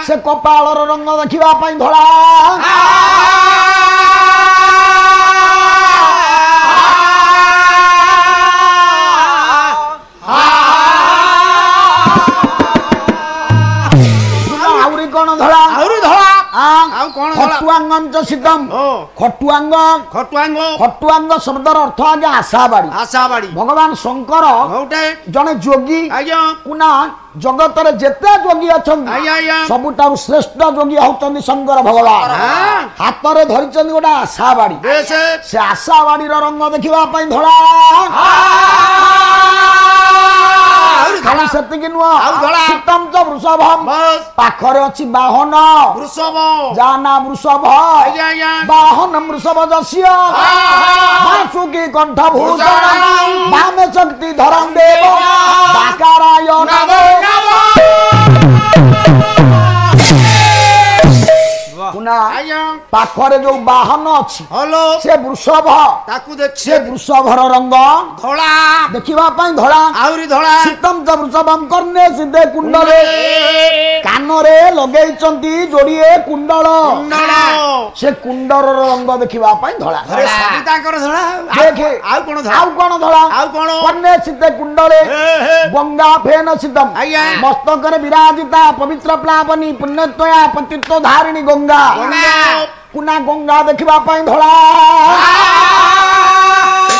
ସେ କପାଳର ରଙ୍ଗ ଦେଖିବା ପାଇଁ ଧଳା ଖଟୁଆଙ୍ଗ ଶବ୍ଦର ଅର୍ଥ ଆଜ୍ଞା ଆଶାବାଡି ଭଗବାନ ଶଙ୍କର ଜଣେ ଯୋଗୀ କୁନା ଜଗତରେ ଯେତେ ଯୋଗୀ ଅଛନ୍ତି ସବୁଠାରୁ ଶ୍ରେଷ୍ଠ ଯୋଗୀ ହଉଛନ୍ତି ଶଙ୍କର ଭଗବାନ ହାତରେ ଧରିଛନ୍ତି ଗୋଟେ ଆଶାବାଡି ସେ ଆଶାବାଡିର ରଙ୍ଗ ଦେଖିବା ପାଇଁ ଧଳା ଖାଲି ସେତିକି ନୁହଁ ଶୀତମ ଚ ବୃଷଭମ୍ ପାଖରେ ଅଛି ବାହନ ଯାହା ନା ବୃଷଭ ବାହନ ବୃଷଭ ଯସ୍ୟ ବାସୁକି କଣ୍ଠ ଭୂଷଣ ବାମେ ଶକ୍ତି ଧରମ ଦେବ ବାକାରାୟ ନମଃ ପାଖରେ ଯୋଉ ବାହନ ଅଛି ସେ ବୃଷଭ ସେ ବୃଷଭର ରଙ୍ଗ ଧଳା ଦେଖିବା ପାଇଁ ଧଳା ଆହୁରି ଧଳା ଶୀତମ ଚ ବୃଷଭମ୍ କର୍ଣ୍ଣେ ସିଦ୍ଧେ କୁଣ୍ଡଳେ କାନରେ ଲଗେଇଛନ୍ତି ଯୋଡିଏ କୁଣ୍ଡଳ ସେ କୁଣ୍ଡଳର ରଙ୍ଗ ଦେଖିବା ପାଇଁ ଧଳା ଦେଖେ ଆଉ କଣ ଧଳା କର୍ଣ୍ଣେ ସିଦ୍ଧେ କୁଣ୍ଡଳେ ଗଙ୍ଗା ଫେନ ଶୀତମ ମସ୍ତକରେ ବିରାଜିତା ପବିତ୍ର ପ୍ଲାବନୀ ପୁଣ୍ୟତ୍ୱୟା ପତିତ୍ୱ ଧାରିଣୀ ଗଙ୍ଗା କୁନା ଗଙ୍ଗା ଦେଖିବା ପାଇଁ ଧଳା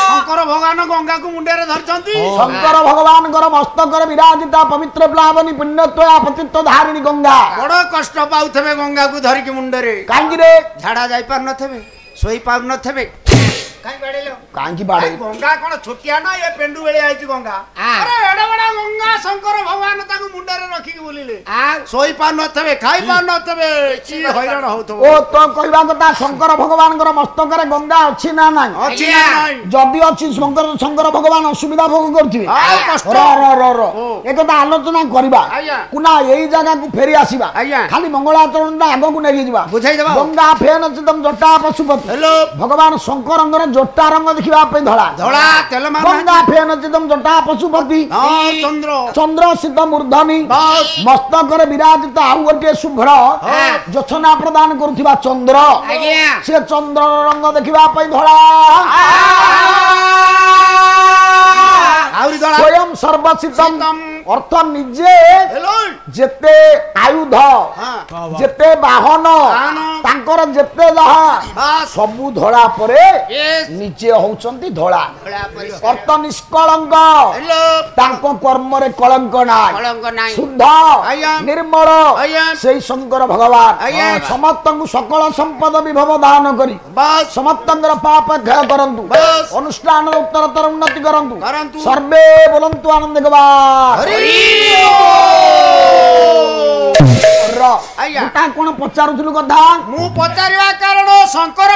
ଶଙ୍କର ଭଗବାନ ଗଙ୍ଗାକୁ ମୁଣ୍ଡରେ ଧରିଛନ୍ତି ଶଙ୍କର ଭଗବାନଙ୍କର ମସ୍ତକରେ ବିରାଜିତା ପବିତ୍ର ପ୍ଲାବନୀ ପୁଣ୍ୟତ୍ୱୟା ପତିତ୍ୱ ଧାରିଣୀ ଗଙ୍ଗା ବଡ କଷ୍ଟ ପାଉଥିବେ ଗଙ୍ଗାକୁ ଧରିକି ମୁଣ୍ଡରେ କାହିଁକି ରେ ଝାଡା ଯାଇ ପାରୁନଥିବେ ଶୋଇ ପାରୁନଥିବେ କାହିଁକି ବାଡେଇ ଗଙ୍ଗା କଣ ଛୋଟିଆ ନା ଏ ପେଣ୍ଡୁ ବେଳିଆ ହେଇଛି ଗଙ୍ଗା ଆରେ ଏଡେ ବଡ ଗଙ୍ଗା ଶଙ୍କର ଭଗବାନ ତାକୁ ମୁଣ୍ଡରେ ରଖିକି ବୁଲିଲେ ଶୋଇ ପାରୁନଥିବେ ଖାଇ ପାରୁନଥିବେ କି ହଇରାଣ ହଉଥିବ ଓ ତ କହିବା କଥା ଶଙ୍କର ଭଗବାନଙ୍କର ମସ୍ତକରେ ଗଙ୍ଗା ଅଛି ନା ନାହିଁ ଅଛି ନା ନାହିଁ ଯଦି ଅଛି ଶଙ୍କର ଭଗବାନ ଅସୁବିଧା ଭୋଗ କରୁଥିବେ ଏ କଥା ଆଲୋଚନା କରିବା କୁନା ଏଇ ଜାଗାକୁ ଫେରି ଆସିବା ଖାଲି ମଙ୍ଗଳାଚରଣଟା ଆଗକୁ ନେଇକି ଯିବା ବୁଝାଇଦେବା ଗଙ୍ଗା ଫେନ ଚିଦମ ଜଟା ପଶୁପତି ଭଗବାନ ଶଙ୍କରଙ୍କର ଜଟା ରଙ୍ଗ ଦେଖିବା ପାଇଁ ଧଳା ଗଙ୍ଗା ଫେନ ଚିଦମ ଜଟା ପଶୁପତି ଚନ୍ଦ୍ର ସିଦ୍ଧ ମୂର୍ଧନି ମସ୍ତକରେ ବିରାଜିତ ଆଉ ଗୋଟିଏ ଶୁଭ୍ର ଯୋଛନା ପ୍ରଦାନ କରୁଥିବା ଚନ୍ଦ୍ର ସେ ଚନ୍ଦ୍ରର ରଙ୍ଗ ଦେଖିବା ପାଇଁ ଧଳା ସ୍ୱୟଂ ସର୍ବସିଦ୍ଧମ ଅର୍ଥ ନିଜେ ଯେତେ ଆୟୁଧ ଯେତେ ବାହନ ତାଙ୍କର ଯେତେ ଯାହା ସବୁ ଧଳା ପରେ ନିଜେ ହଉଛନ୍ତି ଧଳା ଅର୍ଥ ନିଷ୍କଳଙ୍କ ତାଙ୍କ କର୍ମରେ କଳଙ୍କ ନାହିଁ ଶୁଦ୍ଧ ନିର୍ମଳ ସେଇ ଶଙ୍କର ଭଗବାନ ସମସ୍ତଙ୍କୁ ସକଳ ସମ୍ପଦ ବିଭବ ଦାନ କରି ସମସ୍ତଙ୍କର ପାପ କ୍ଷୟ କରନ୍ତୁ ଅନୁଷ୍ଠାନର ଉତ୍ତରତର ଉନ୍ନତି କରନ୍ତୁ ସର୍ବେ ବୋଲନ୍ତୁ ଆନନ୍ଦ କଣ ପଚାରୁଥିଲୁ କଥା ମୁଁ ପଚାରିବା କାରଣ ଶଙ୍କର